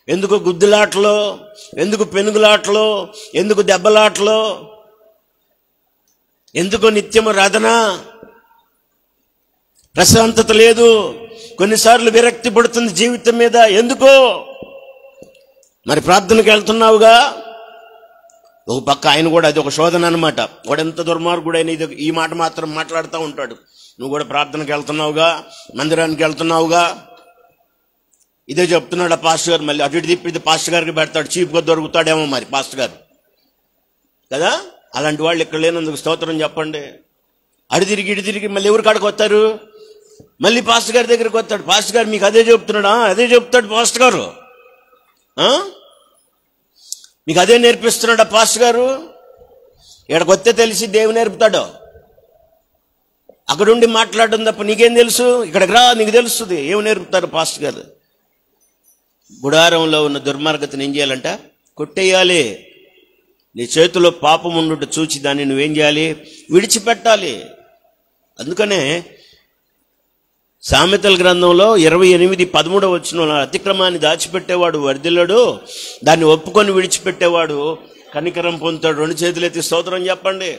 ఎందుకు గుద్దులాటలో, ఎందుకు పెనుగులాటలో, ఎందుకు దెబ్బలాటలో? ఎందుకో నిత్యము రాధన, ప్రశాంతత లేదు, కొన్నిసార్లు విరక్తి పడుతుంది జీవితం మీద. ఎందుకో? మరి ప్రార్థనకి వెళ్తున్నావుగా. ఒక పక్క ఆయన కూడా అది ఒక శోధన అనమాట. వాడు ఎంత దుర్మార్గుడైన ఈ మాట మాత్రం మాట్లాడుతూ ఉంటాడు. నువ్వు కూడా ప్రార్థనకి వెళ్తున్నావుగా, మందిరానికి వెళ్తున్నావుగా, ఇదే చెప్తున్నాడు ఆ పాస్టర్ గారు. మళ్ళీ అటు ఇటు తిప్పి ఇది పాస్టర్ గారికి పెడతాడు, చీప్గా దొరుకుతాడేమో మరి పాస్టర్ గారు కదా. అలాంటి వాళ్ళు ఇక్కడ లేనందుకు స్తోత్రం చెప్పండి. అటు తిరిగి ఇటు తిరిగి మళ్ళీ ఎవరి కాడికి వస్తారు? మళ్ళీ పాస్టర్ గారి దగ్గరికి వస్తాడు. పాస్టర్ గారు మీకు అదే చెప్తున్నాడా? అదే చెప్తాడు పాస్టర్ గారు. మీకు అదే నేర్పిస్తున్నాడా పాస్టర్ గారు? ఇక్కడికి వస్తే తెలిసి దేవుని నేర్పుతాడు. అక్కడుండి మాట్లాడడం తప్ప నీకేం తెలుసు? ఇక్కడికి రా, నీకు తెలుస్తుంది ఏమి నేర్పుతారు పాస్టర్ గారు. గుడారంలో ఉన్న దుర్మార్గతను ఏం చేయాలంట? కొట్టేయాలి. నీ చేతిలో పాపం ఉండుట చూచి దాన్ని నువ్వేం చేయాలి? విడిచిపెట్టాలి. అందుకనే సామెతల గ్రంథంలో 28:13 అతిక్రమాన్ని దాచిపెట్టేవాడు వర్ధిల్లడు, దాన్ని ఒప్పుకొని విడిచిపెట్టేవాడు కనికరం పొందుతాడు. 2 చేతులెత్తి స్తోత్రం చెప్పండి.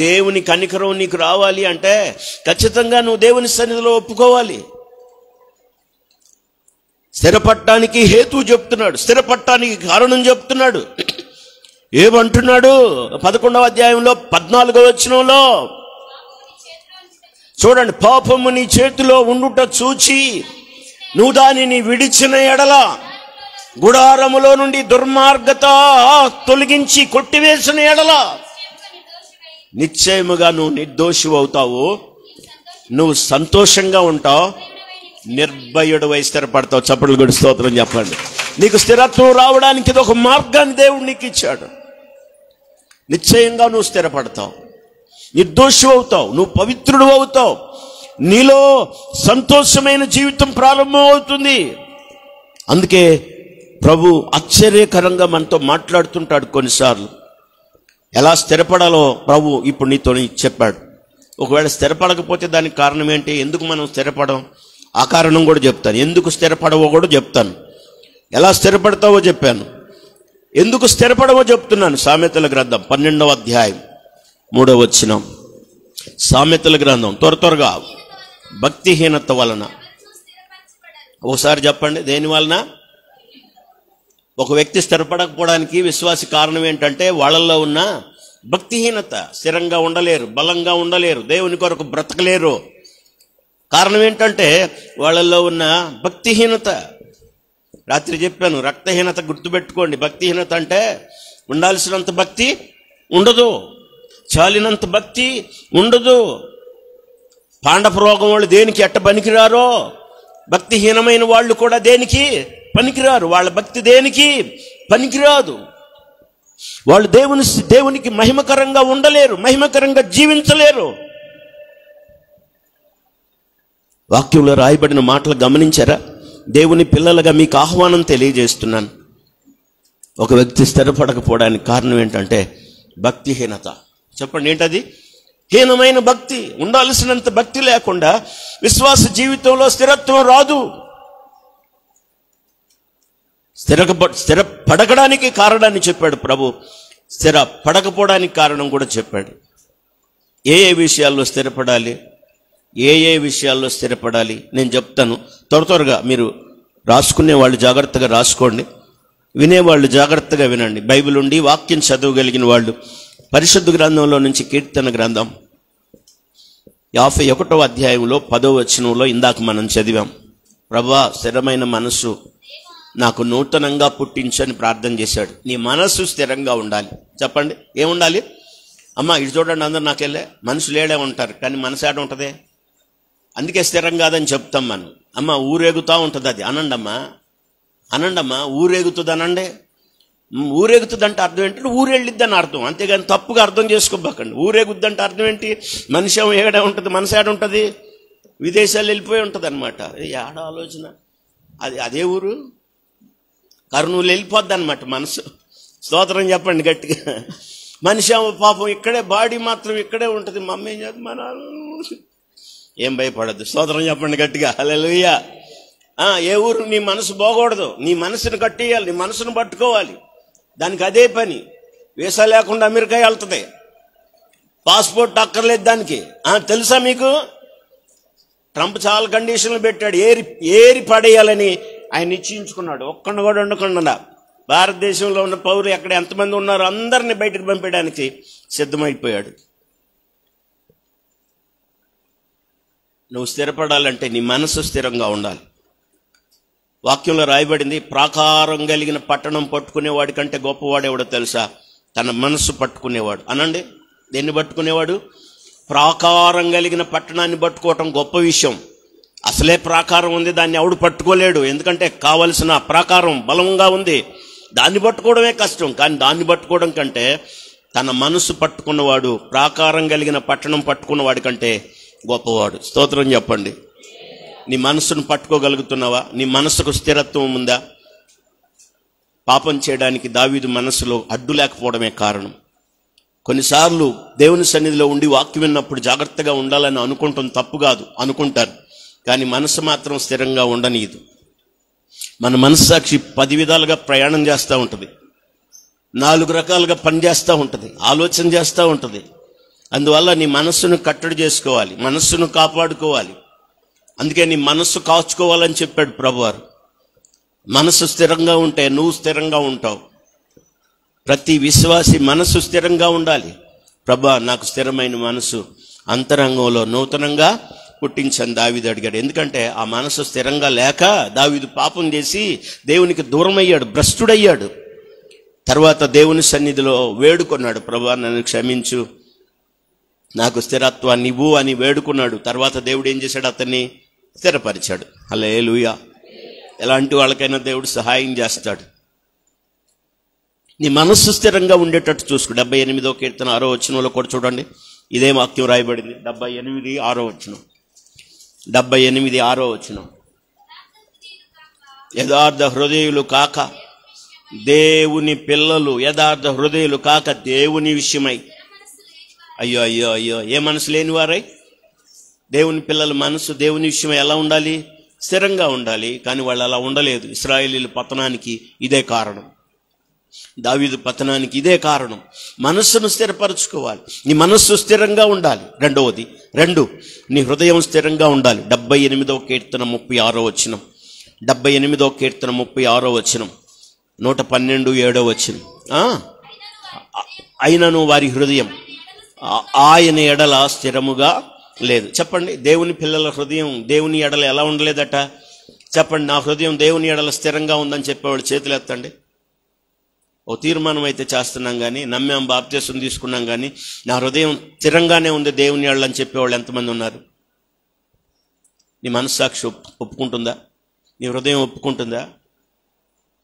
దేవుని కనికరం నీకు రావాలి అంటే ఖచ్చితంగా నువ్వు దేవుని సన్నిధిలో ఒప్పుకోవాలి. స్థిరపడటానికి హేతు చెప్తున్నాడు, స్థిరపడటానికి కారణం చెప్తున్నాడు. ఏమంటున్నాడు? 11వ అధ్యాయంలో 14వ వచనంలో చూడండి. పాపము నీ చేతిలో ఉండుట చూచి నువ్వు దానిని విడిచిన ఎడల, గుడారములో నుండి దుర్మార్గత తొలగించి కొట్టివేసిన ఎడల నిశ్చయముగా నువ్వు నిర్దోషి అవుతావు, నువ్వు సంతోషంగా ఉంటావు, నిర్భయుడు వై స్థిరపడతావు. చప్పట్లు కొట్టి స్తోత్రం చెప్పండి. నీకు స్థిరత్వం రావడానికి ఇది ఒక మార్గాన్ని దేవుడు నీకు ఇచ్చాడు. నిశ్చయంగా నువ్వు స్థిరపడతావు, నిర్దోషి అవుతావు, నువ్వు పవిత్రుడు అవుతావు, నీలో సంతోషమైన జీవితం ప్రారంభం అవుతుంది. అందుకే ప్రభు ఆశ్చర్యకరంగా మనతో మాట్లాడుతుంటాడు కొన్నిసార్లు. ఎలా స్థిరపడాలో ప్రభు ఇప్పుడు నీతో చెప్పాడు. ఒకవేళ స్థిరపడకపోతే దానికి కారణం ఏంటి? ఎందుకు మనం స్థిరపడం? ఆ కారణం కూడా చెప్తాను. ఎందుకు స్థిరపడవో కూడా చెప్తాను. ఎలా స్థిరపడతావో చెప్పాను, ఎందుకు స్థిరపడవో చెప్తున్నాను. సామెతల గ్రంథం 12వ అధ్యాయం 3వ వచనం. సామెతల గ్రంథం త్వరగా. భక్తిహీనత వలన. ఒకసారి చెప్పండి, దేని వలన? ఒక వ్యక్తి స్థిరపడకపోవడానికి విశ్వాసి కారణం ఏంటంటే వాళ్ళల్లో ఉన్న భక్తిహీనత. స్థిరంగా ఉండలేరు, బలంగా ఉండలేరు, దేవుని కొరకు బ్రతకలేరు. కారణం ఏంటంటే వాళ్ళల్లో ఉన్న భక్తిహీనత. రాత్రి చెప్పాను, రక్తహీనత గుర్తుపెట్టుకోండి. భక్తిహీనత అంటే ఉండాల్సినంత భక్తి ఉండదు, చాలినంత భక్తి ఉండదు. పాండవ రోగం వాళ్ళు దేనికి ఎట్ట పనికిరారో, భక్తిహీనమైన వాళ్ళు కూడా దేనికి పనికిరారు. వాళ్ళ భక్తి దేనికి పనికిరాదు. వాళ్ళు దేవునికి మహిమకరంగా ఉండలేరు, మహిమకరంగా జీవించలేరు. వాక్యంలో రాయబడిన మాటలు గమనించారా? దేవుని పిల్లలుగా మీకు ఆహ్వానం తెలియజేస్తున్నాను. ఒక వ్యక్తి స్థిరపడకపోవడానికి కారణం ఏంటంటే భక్తిహీనత. చెప్పండి, ఏంటది? హీనమైన భక్తి. ఉండాల్సినంత భక్తి లేకుండా విశ్వాస జీవితంలో స్థిరత్వం రాదు. స్థిరపడకడానికి కారణాన్ని చెప్పాడు ప్రభు, స్థిరపడకపోవడానికి కారణం కూడా చెప్పాడు. ఏ ఏ విషయాల్లో స్థిరపడాలి, ఏ ఏ విషయాల్లో స్థిరపడాలి నేను చెప్తాను. త్వరగా మీరు రాసుకునే వాళ్ళు జాగ్రత్తగా రాసుకోండి, వినేవాళ్ళు జాగ్రత్తగా వినండి. బైబిల్ ఉండి వాక్యం చదవగలిగిన వాళ్ళు పరిశుద్ధ గ్రంథంలో నుంచి కీర్తన గ్రంథం 51వ అధ్యాయంలో 10వ వచనంలో ఇందాక మనం చదివాం. ప్రభువా, స్థిరమైన మనస్సు నాకు నూతనంగా పుట్టించని ప్రార్థన చేశాడు. నీ మనస్సు స్థిరంగా ఉండాలి. చెప్పండి, ఏముండాలి? అమ్మ ఇటు చూడండి, అందరు నాకెళ్ళే మనసు లేడే ఉంటారు, కానీ మనసు ఏడ ఉంటుంది? అందుకే స్థిరం కాదని చెప్తాం మనం. అమ్మ ఊరేగుతూ ఉంటుంది అది. అనండమ్మా ఊరేగుతుంది అనండి. ఊరేగుతుంది అంటే అర్థం ఏంటంటే ఊరెళ్ళిద్ది అని అర్థం, అంతేగాని తప్పుగా అర్థం చేసుకోబాకండి. ఊరేగుద్ది అంటే అర్థం ఏంటి? మనిషి ఏడే ఉంటుంది, మనసు ఏడ ఉంటుంది? విదేశాలు వెళ్ళిపోయి ఉంటుంది అనమాట. ఏడ ఆలోచన, అదే ఊరు కర్నూలు వెళ్ళిపోద్ది అనమాట మనసు. స్తోత్రం చెప్పండి గట్టిగా. మనిషి పాపం ఇక్కడే, బాడీ మాత్రం ఇక్కడే ఉంటుంది. మమ్మీ ఏం చేద్దాం, మన ఏం భయపడద్దు. స్తోత్రం చెప్పండి గట్టిగా. హల్లెలూయా. ఏ ఊరు? నీ మనసు పోకూడదు, నీ మనసును కట్టేయాలి, నీ మనసును పట్టుకోవాలి. దానికి అదే పని. వీసా లేకుండా అమెరికా వెళ్తుంది, పాస్పోర్ట్ అక్కర్లేదు దానికి. తెలుసా మీకు? ట్రంప్ చాలా కండిషన్లు పెట్టాడు, ఏరి పడేయాలని ఆయన నిశ్చయించుకున్నాడు. ఒక్కడిని కూడా ఉండకుండా భారతదేశంలో ఉన్న పౌరులు ఎక్కడ ఎంతమంది ఉన్నారో అందరినీ బయటకు పంపేయడానికి సిద్ధమైపోయాడు. నువ్వు స్థిరపడాలంటే నీ మనసు స్థిరంగా ఉండాలి. వాక్యంలో రాయబడింది, ప్రాకారం కలిగిన పట్టణం పట్టుకునేవాడి కంటే గొప్పవాడు ఎవడో తెలుసా? తన మనసు పట్టుకునేవాడు. అనండి, దేన్ని పట్టుకునేవాడు? ప్రాకారం కలిగిన పట్టణాన్ని పట్టుకోవటం గొప్ప విషయం. అసలే ప్రాకారం ఉంది, దాన్ని ఎవడు పట్టుకోలేడు. ఎందుకంటే కావలసిన ప్రాకారం బలంగా ఉంది, దాన్ని పట్టుకోవడమే కష్టం. కానీ దాన్ని పట్టుకోవడం కంటే తన మనసు పట్టుకున్నవాడు, ప్రాకారం కలిగిన పట్టణం పట్టుకున్నవాడి కంటే గొప్పవాడు. స్తోత్రం చెప్పండి. నీ మనసును పట్టుకోగలుగుతున్నావా? నీ మనసుకు స్థిరత్వం ఉందా? పాపం చేయడానికి దావీదు మనసులో అడ్డు లేకపోవడమే కారణం. కొన్నిసార్లు దేవుని సన్నిధిలో ఉండి వాక్యం విన్నప్పుడు జాగ్రత్తగా ఉండాలని అనుకుంటాం, తప్పు కాదు, అనుకుంటారు. కానీ మనసు మాత్రం స్థిరంగా ఉండనీయదు. మన మనస్సాక్షి 10 విధాలుగా ప్రయాణం చేస్తూ ఉంటుంది, 4 రకాలుగా పనిచేస్తూ ఉంటుంది, ఆలోచన చేస్తూ ఉంటుంది. అందువల్ల నీ మనస్సును కట్టడి చేసుకోవాలి, మనస్సును కాపాడుకోవాలి. అందుకే నీ మనస్సు కాచుకోవాలని చెప్పాడు ప్రభువారు. మనస్సు స్థిరంగా ఉంటే నువ్వు స్థిరంగా ఉంటావు. ప్రతి విశ్వాసి మనస్సు స్థిరంగా ఉండాలి. ప్రభా, నాకు స్థిరమైన మనసు అంతరంగంలో నూతనంగా పుట్టించని దావీదు అడిగాడు. ఎందుకంటే ఆ మనసు స్థిరంగా లేక దావీదు పాపం చేసి దేవునికి దూరమయ్యాడు, భ్రష్టుడయ్యాడు. తర్వాత దేవుని సన్నిధిలో వేడుకున్నాడు, ప్రభా నన్ను క్షమించు, నాకు స్థిరత్వాన్ని ఇవ్వు అని వేడుకున్నాడు. తర్వాత దేవుడు ఏం చేశాడు? అతన్ని స్థిరపరిచాడు. హల్లెలూయా. ఎలాంటి వాళ్ళకైనా దేవుడు సహాయం చేస్తాడు. నీ మనస్సు స్థిరంగా ఉండేటట్టు చూసుకో. 78వ కీర్తన 6వ వచనంలో కూడా చూడండి, ఇదే వాక్యం రాయబడింది. 78 6వ వచనం. 78 6వ వచనం. యథార్థ హృదయులు కాక దేవుని పిల్లలు, యథార్థ హృదయులు కాక దేవుని విషయమై. అయ్యో అయ్యో అయ్యో, ఏ మనసు లేని వారై? దేవుని పిల్లల మనసు దేవుని విషయమై ఎలా ఉండాలి? స్థిరంగా ఉండాలి. కానీ వాళ్ళు అలా ఉండలేదు. ఇశ్రాయేలీల పతనానికి ఇదే కారణం, దావీదు పతనానికి ఇదే కారణం. మనస్సును స్థిరపరచుకోవాలి. నీ మనస్సు స్థిరంగా ఉండాలి. రెండవది, నీ హృదయం స్థిరంగా ఉండాలి. 78వ కీర్తన 36వ వచనం. 78వ కీర్తన 36వ వచనం, 112 7వ వచనం. అయినను వారి హృదయం ఆయన ఎడల స్థిరముగా లేదు. చెప్పండి, దేవుని పిల్లల హృదయం దేవుని ఎడల ఎలా ఉండలేదట? చెప్పండి, నా హృదయం దేవుని ఎడల స్థిరంగా ఉందని చెప్పేవాళ్ళు చేతులు ఎత్తండి. ఓ తీర్మానం అయితే చేస్తున్నాం కానీ, నమ్మాం, బాప్తిసం తీసుకున్నాం కానీ నా హృదయం స్థిరంగానే ఉంది దేవుని ఎడల అని చెప్పేవాళ్ళు ఎంతమంది ఉన్నారు? నీ మనస్సాక్షి ఒప్పుకుంటుందా? నీ హృదయం ఒప్పుకుంటుందా?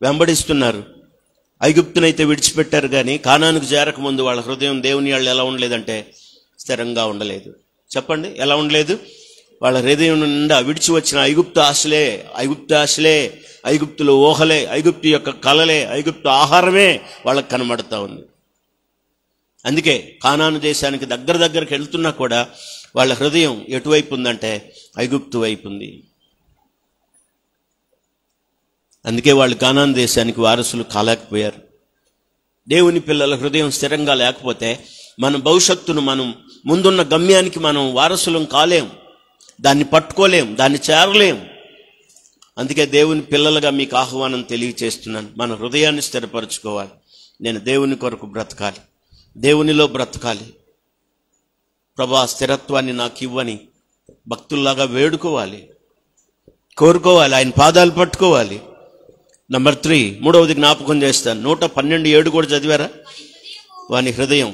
వెంబడిస్తున్నారు. ఐగుప్తునైతే విడిచిపెట్టారు కానీ కానానుకు చేరకముందు వాళ్ళ హృదయం దేవుని ఎడల ఎలా ఉండలేదంటే స్థిరంగా ఉండలేదు. చెప్పండి, ఎలా ఉండలేదు? వాళ్ళ హృదయం నిండా విడిచి వచ్చిన ఐగుప్తు ఆశలే, ఐగుప్తులో ఊహలే, ఐగుప్తు యొక్క కలలే, ఐగుప్తు ఆహారమే వాళ్ళకి కనబడతా ఉంది. అందుకే కానాను దేశానికి దగ్గరికి వెళ్తున్నా కూడా వాళ్ళ హృదయం ఎటువైపు ఉందంటే ఐగుప్తు వైపు ఉంది. అందుకే వాళ్ళు కానాను దేశానికి వారసులు కాలేకపోయారు. దేవుని పిల్లల హృదయం స్థిరంగా లేకపోతే మన భవిష్యత్తును, మనం ముందున్న గమ్యానికి మనం వారసులం కాలేం, దాన్ని పట్టుకోలేం, దాన్ని చేరలేం. అందుకే దేవుని పిల్లలుగా మీకు ఆహ్వానం తెలియచేస్తున్నాను. మన హృదయాన్ని స్థిరపరచుకోవాలి. నేను దేవుని కొరకు బ్రతకాలి, దేవునిలో బ్రతకాలి. ప్రభా, స్థిరత్వాన్ని నాకు ఇవ్వని భక్తుల్లాగా వేడుకోవాలి, కోరుకోవాలి, ఆయన పాదాలు పట్టుకోవాలి. నంబర్ 3, మూడవది జ్ఞాపకం చేస్తాను. 112 7 కూడా చదివారా? వాని హృదయం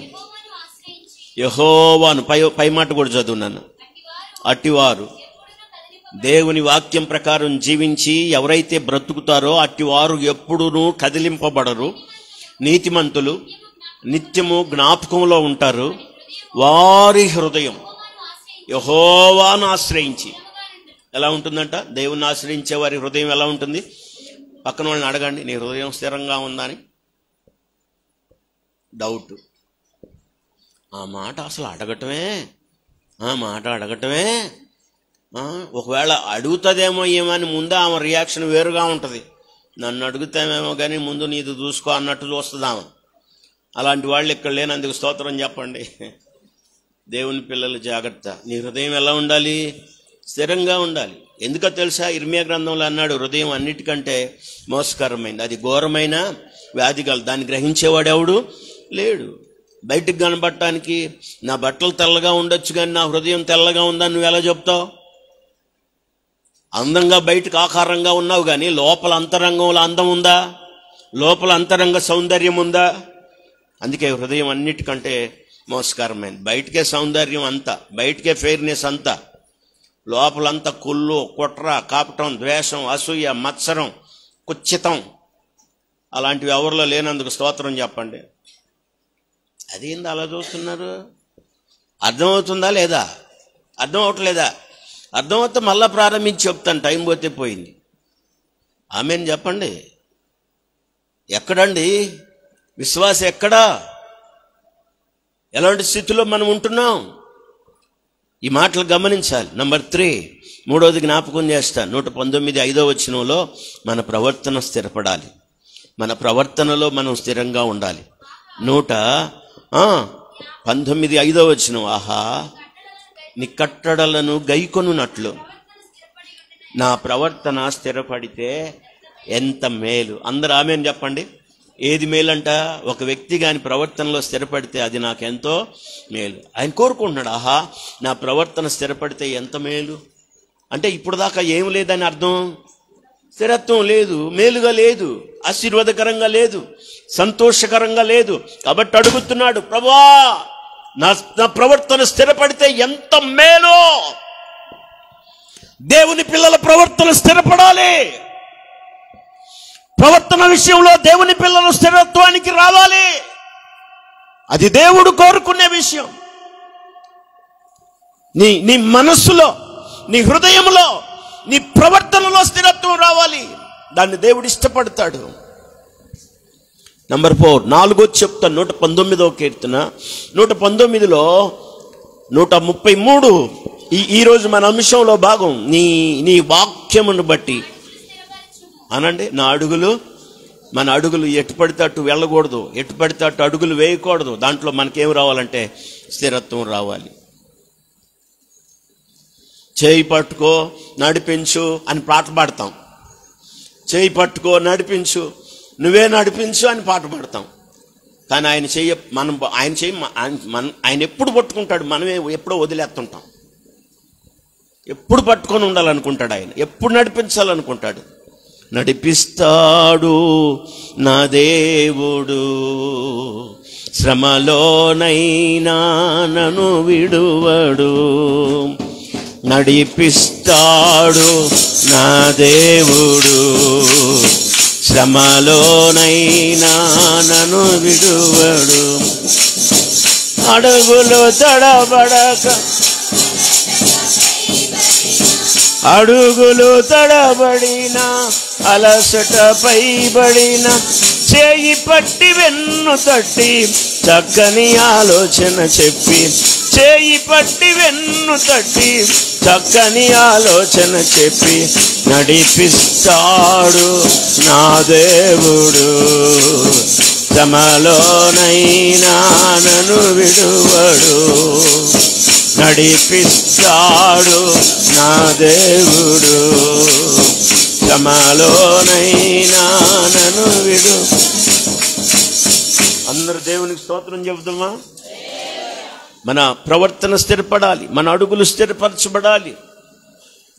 యెహోవాను, పై మాట కూడా చదువున్నాను. అట్టివారు దేవుని వాక్యం ప్రకారం జీవించి ఎవరైతే బ్రతుకుతారో అట్టివారు ఎప్పుడూ కదిలింపబడరు. నీతిమంతులు నిత్యము జ్ఞాపకంలో ఉంటారు. వారి హృదయం యెహోవాను ఆశ్రయించి. ఎలా ఉంటుందంట? దేవుని ఆశ్రయించే వారి హృదయం ఎలా ఉంటుంది? పక్కన వాళ్ళని అడగండి, నీ హృదయం స్థిరంగా ఉందా అని. డౌట్. ఆ మాట అసలు అడగటమే, ఒకవేళ అడుగుతుందేమో ఏమని ముందు ఆమె రియాక్షన్ వేరుగా ఉంటుంది. నన్ను అడుగుతామేమో కానీ ముందు నీది చూసుకో అన్నట్టు చూస్తుంది ఆమె. అలాంటి వాళ్ళు ఇక్కడ లేనందుకు స్తోత్రం చెప్పండి. దేవుని పిల్లలు జాగ్రత్త. నీ హృదయం ఎలా ఉండాలి? స్థిరంగా ఉండాలి. ఎందుకో తెలుసా? ఇర్మియా గ్రంథంలో అన్నాడు, హృదయం అన్నిటికంటే మోసకరమైంది, అది ఘోరమైన వ్యాధి గల, దాన్ని గ్రహించేవాడు ఎవడు లేడు. బయటికి కనబడటానికి నా బట్టలు తెల్లగా ఉండొచ్చు కానీ నా హృదయం తెల్లగా ఉందని నువ్వు ఎలా చెప్తావు? అందంగా బయటకు ఆకారంగా ఉన్నావు కానీ లోపల అంతరంగంలో అందం ఉందా? లోపల అంతరంగ సౌందర్యం ఉందా? అందుకే హృదయం అన్నిటికంటే మోసకరమైంది. బయటకే సౌందర్యం అంతా, బయటకే ఫెయిర్నెస్ అంతా, లోపలంతా కుళ్ళు, కుట్ర, కాపటం, ద్వేషం, అసూయ, మత్సరం, కుచ్చితం, అలాంటివి ఎవరిలో లేనందుకు స్తోత్రం చెప్పండి. అదేంది అలా చూస్తున్నారు? అర్థమవుతుందా లేదా? అర్థం అవట్లేదా? అర్థమవుతే మళ్ళా ప్రారంభించి చెప్తాను, టైం పోతే పోయింది. ఆమెను చెప్పండి. ఎక్కడండి విశ్వాసం? ఎక్కడా? ఎలాంటి స్థితిలో మనం ఉంటున్నాం? ఈ మాటలు గమనించాలి. నంబర్ 3, మూడవది జ్ఞాపకం చేస్తాను. 119 5వ వచనంలో మన ప్రవర్తన స్థిరపడాలి. మన ప్రవర్తనలో మనం స్థిరంగా ఉండాలి. 119 5వ వచనం, ఆహా నీ కట్టడలను గైకొనున్నట్లు నా ప్రవర్తన స్థిరపడితే ఎంత మేలు. అందరూ ఆమేన్ చెప్పండి. ఏది మేలంట? ఒక వ్యక్తి గాని ప్రవర్తనలో స్థిరపడితే అది నాకెంతో మేలు. ఆయన కోరుకుంటున్నాడు, ఆహా నా ప్రవర్తన స్థిరపడితే ఎంత మేలు. అంటే ఇప్పుడు దాకా ఏం లేదని అర్థం. స్థిరత్వం లేదు, మేలుగా లేదు, ఆశీర్వాదకరంగా లేదు, సంతోషకరంగా లేదు. కాబట్టి అడుగుతున్నాడు, ప్రభువా నా ప్రవర్తన స్థిరపడితే ఎంత మేలో. దేవుని పిల్లల ప్రవర్తన స్థిరపడాలి. ప్రవర్తన విషయంలో దేవుని పిల్లలు స్థిరత్వానికి రావాలి. అది దేవుడు కోరుకునే విషయం. నీ మనస్సులో, నీ హృదయంలో, నీ ప్రవర్తనలో స్థిరత్వం రావాలి. దాన్ని దేవుడు ఇష్టపడతాడు. నంబర్ 4, 4 చెప్తాను. 119వ కీర్తన 119లో 133 ఈరోజు మన అంశంలో భాగం. నీ వాక్యమును బట్టి అనండి. మన అడుగులు ఎటు పడితే అటు వెళ్ళకూడదు, ఎటు పడితే అటు అడుగులు వేయకూడదు. దాంట్లో మనకేం రావాలంటే స్థిరత్వం రావాలి. చేయి పట్టుకో నడిపించు అని పాట పాడతాం. చేయి పట్టుకో నడిపించు, నువ్వే నడిపించు అని పాట పాడతాం. కానీ ఆయన ఎప్పుడు పట్టుకుంటాడు, మనమే ఎప్పుడో వదిలేస్తుంటాం. ఎప్పుడు పట్టుకొని ఉండాలనుకుంటాడు ఆయన, ఎప్పుడు నడిపించాలనుకుంటాడు. నడిపిస్తాడు నా దేవుడు, శ్రమలోనైనా నన్ను విడువడు. నడిపిస్తాడు నా దేవుడు, శ్రమలోనైనా నన్ను విడువడు. అడుగులు తడబడక, అడుగులు తడబడిన, అలసట పైబడిన, చేయి పట్టి వెన్ను తట్టి చక్కని ఆలోచన చెప్పి, చేయి పట్టి వెన్ను తట్టి చక్కని ఆలోచన చెప్పి నడిపిస్తాడు నా దేవుడు, శ్రమలోనైనా నన్ను విడువడు. నడిపిస్తాడు నా దేవుడు, శ్రమలోనైనా నన్ను విడు. అందరూ దేవునికి స్తోత్రం చెబుదామా? మన ప్రవర్తన స్థిరపడాలి, మన అడుగులు స్థిరపరచబడాలి.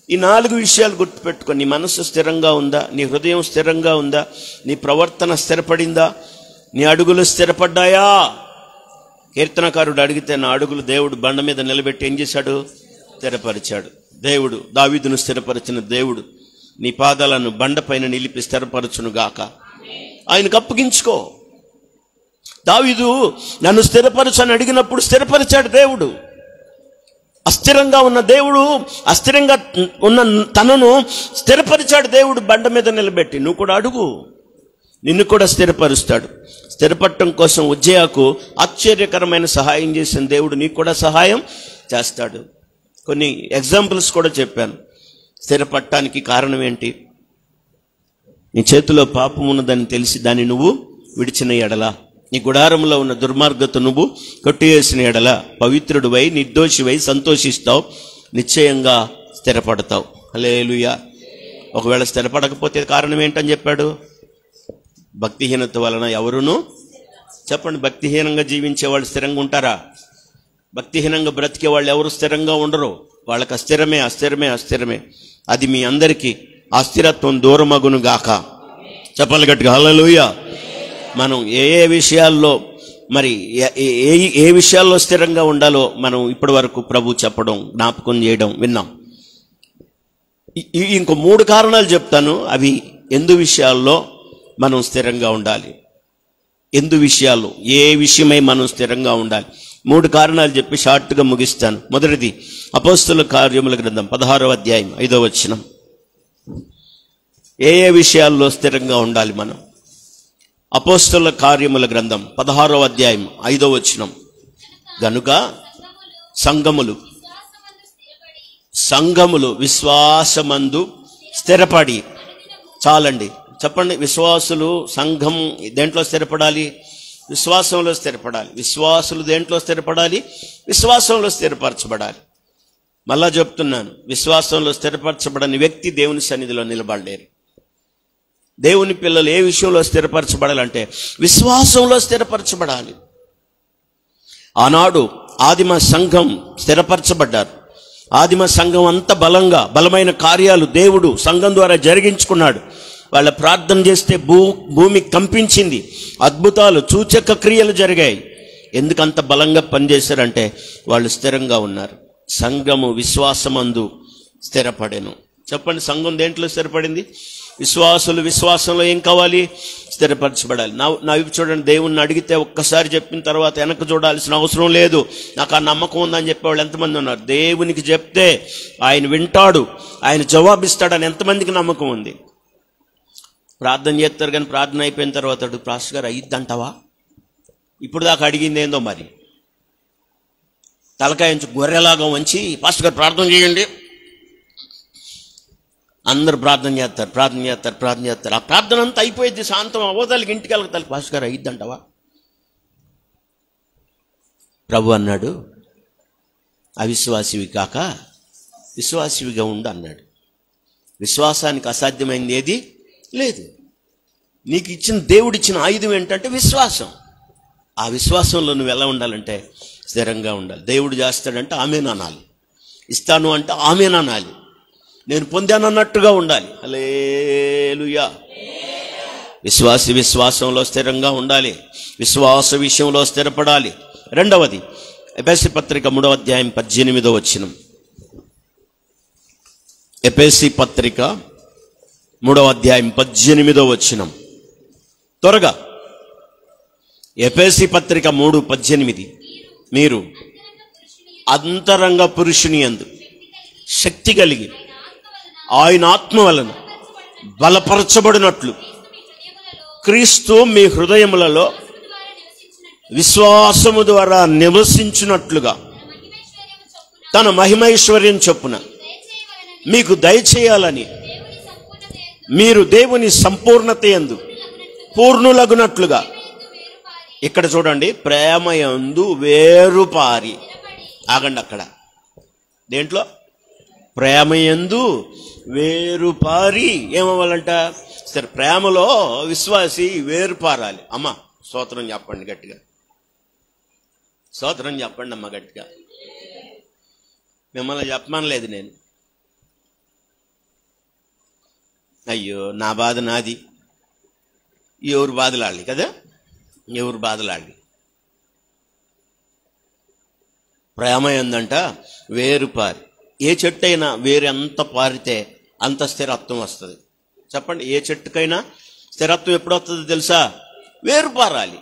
ఈ 4 విషయాలు గుర్తుపెట్టుకో. నీ మనసు స్థిరంగా ఉందా? నీ హృదయం స్థిరంగా ఉందా? నీ ప్రవర్తన స్థిరపడిందా? నీ అడుగులు స్థిరపడ్డాయా? కీర్తనకారుడు అడిగితే, నా అడుగులు దేవుడు బండ మీద నిలబెట్టి ఏం చేశాడు? స్థిరపరిచాడు. దేవుడు దావీదును స్థిరపరిచిన దేవుడు నీ పాదాలను బండపైన నిలిపి స్థిరపరచును గాక. ఆయనకు అప్పగించుకో. దావీదు నన్ను స్థిరపరచు అని అడిగినప్పుడు స్థిరపరిచాడు దేవుడు. అస్థిరంగా ఉన్న దేవుడు, అస్థిరంగా ఉన్న తనను స్థిరపరిచాడు దేవుడు బండ మీద నిలబెట్టి. నువ్వు కూడా అడుగు, నిన్ను కూడా స్థిరపరుస్తాడు. స్థిరపడటం కోసం ఉజ్జయాకు ఆశ్చర్యకరమైన సహాయం చేసిన దేవుడు నీకు కూడా సహాయం చేస్తాడు. కొన్ని ఎగ్జాంపుల్స్ కూడా చెప్పాను. స్థిరపడటానికి కారణం ఏంటి? నీ చేతిలో పాపం ఉన్నదని తెలిసి దాన్ని నువ్వు విడిచిన ఎడల నీ గుడారంలో ఉన్న దుర్మార్గత నువ్వు కొట్టివేసిన ఎడల పవిత్రుడివై నిర్దోషివై సంతోషిస్తావు, నిశ్చయంగా స్థిరపడతావు. హల్లెలూయా. ఒకవేళ స్థిరపడకపోతే కారణం ఏంటని చెప్పాడు? భక్తిహీనత వలన ఎవరునూ, చెప్పండి, భక్తిహీనంగా జీవించే వాళ్ళు స్థిరంగా ఉంటారా? భక్తిహీనంగా బ్రతికే వాళ్ళు ఎవరు స్థిరంగా ఉండరు. వాళ్ళకి అస్థిరమే అస్థిరమే అస్థిరమే. అది మీ అందరికీ అస్థిరత్వం దూరమగును గాక. చెప్పాలి గట్టిగా హల్లెలూయా. మనం ఏ ఏ విషయాల్లో మరి ఏ విషయాల్లో స్థిరంగా ఉండాలో మనం ఇప్పటి వరకు ప్రభు చెప్పడం, జ్ఞాపకం చేయడం విన్నాం. ఇంకో 3 కారణాలు చెప్తాను. అవి ఎందు విషయాల్లో మనం స్థిరంగా ఉండాలి, ఎందు విషయాల్లో ఏ విషయమై మనం స్థిరంగా ఉండాలి. 3 కారణాలు చెప్పి షార్ట్గా ముగిస్తాను. మొదటిది అపోస్తలుల కార్యముల గ్రంథం 16వ అధ్యాయం 5వ వచనం. ఏ ఏ విషయాల్లో స్థిరంగా ఉండాలి మనం? అపోస్తలుల కార్యముల గ్రంథం 16వ అధ్యాయం 5వ వచనం. గనుక సంఘములు విశ్వాసమందు స్థిరపడి. చాలండి, చెప్పండి. విశ్వాసులు సంఘం దేంట్లో స్థిరపడాలి? విశ్వాసంలో స్థిరపడాలి. విశ్వాసులు దేంట్లో స్థిరపడాలి? విశ్వాసంలో స్థిరపరచబడాలి. మళ్ళా చెప్తున్నాను, విశ్వాసంలో స్థిరపరచబడని వ్యక్తి దేవుని సన్నిధిలో నిలబడలేరు. దేవుని పిల్లలు ఏ విషయంలో స్థిరపరచబడాలంటే విశ్వాసంలో స్థిరపరచబడాలి. ఆనాడు ఆదిమ సంఘం స్థిరపరచబడ్డారు. ఆదిమ సంఘం అంత బలమైన కార్యాలు దేవుడు సంఘం ద్వారా జరిగించుకున్నాడు. వాళ్ళ ప్రార్థన చేస్తే భూమి కంపించింది, అద్భుతాలు సూచక క్రియలు జరిగాయి. ఎందుకంత బలంగా పనిచేశారంటే వాళ్ళు స్థిరంగా ఉన్నారు. సంఘము విశ్వాసమందు స్థిరపడెను. చెప్పండి, సంఘం దేంట్లో స్థిరపడింది? విశ్వాసులు విశ్వాసంలో ఏం కావాలి? స్థిరపరచబడాలి. నా ఇవి చూడండి, దేవుణ్ణి అడిగితే ఒక్కసారి చెప్పిన తర్వాత వెనక్కి చూడాల్సిన అవసరం లేదు, నాకు ఆ నమ్మకం ఉందని చెప్పేవాళ్ళు ఎంతమంది ఉన్నారు? దేవునికి చెప్తే ఆయన వింటాడు, ఆయన జవాబిస్తాడని ఎంతమందికి నమ్మకం ఉంది? ప్రార్థన చేస్తారు కానీ ప్రార్థన అయిపోయిన తర్వాత పాస్టర్ గారు అయ్యిద్దంటావా? ఇప్పుడు దాకా అడిగింది ఏందో మరి. తలకాయించి గొర్రెలాగా వంచి పాస్టర్ గారు ప్రార్థన చేయండి, అందరు ప్రార్థన చేస్తారు. ఆ ప్రార్థన అంతా అయిపోయింది, శాంతం అవతలకి ఇంటికి వెళ్ళగతాలి. పాస్టర్ గారు అయ్యిద్దంటావా? ప్రభు అన్నాడు, అవిశ్వాసివి కాక విశ్వాసివిగా ఉండు అన్నాడు. విశ్వాసానికి అసాధ్యమైంది ఏది లేదు. నీకు ఇచ్చిన దేవుడిచ్చిన ఆయుధం ఏంటంటే విశ్వాసం. ఆ విశ్వాసంలో నువ్వు ఎలా ఉండాలంటే స్థిరంగా ఉండాలి. దేవుడు చేస్తాడంటే ఆమేన్ అనాలి, ఇస్తాను అంటే ఆమేన్ అనాలి, నేను పొందానన్నట్టుగా ఉండాలి. హల్లెలూయా. విశ్వాసంలో స్థిరంగా ఉండాలి, విశ్వాస విషయంలో స్థిరపడాలి. రెండవది ఎఫెసీ పత్రిక 3వ అధ్యాయం 18వ వచనం. ఎఫెసీ పత్రిక 3వ అధ్యాయం 18వ వచనం. త్వరగా, ఎఫెసీ పత్రిక 3:18. మీరు అంతరంగ పురుషుని యందు శక్తి కలిగి ఆయన ఆత్మ వలన బలపరచబడినట్లు క్రీస్తు మీ హృదయములలో విశ్వాసము ద్వారా నివసించున్నట్లుగా తన మహిమైశ్వర్యం చొప్పున మీకు దయచేయాలని మీరు దేవుని సంపూర్ణత యందు పూర్ణులగునట్లుగా. ఇక్కడ చూడండి, ప్రేమయందు వేరుపారి. ఆగండి అక్కడ. దేంట్లో? ప్రేమయందు వేరుపారి ఏమవ్వాలంట? సరే, ప్రేమలో విశ్వాసి వేరుపారాలి. అమ్మ స్తోత్రం చెప్పండి గట్టిగా, స్తోత్రం చెప్పండి అమ్మ గట్టిగా. మిమ్మల్ని చెప్పమనలేదు నేను. అయ్యో, నా బాధ నాది, ఎవరు బాధలాడి కదా, ఎవరు బాధలాడి. ప్రేమ ఏందంట వేరుపారి. ఏ చెట్టు అయినా వేరు ఎంత పారితే అంత స్థిరత్వం వస్తుంది. చెప్పండి, ఏ చెట్టుకైనా స్థిరత్వం ఎప్పుడు వస్తుందో తెలుసా? వేరు పారాలి.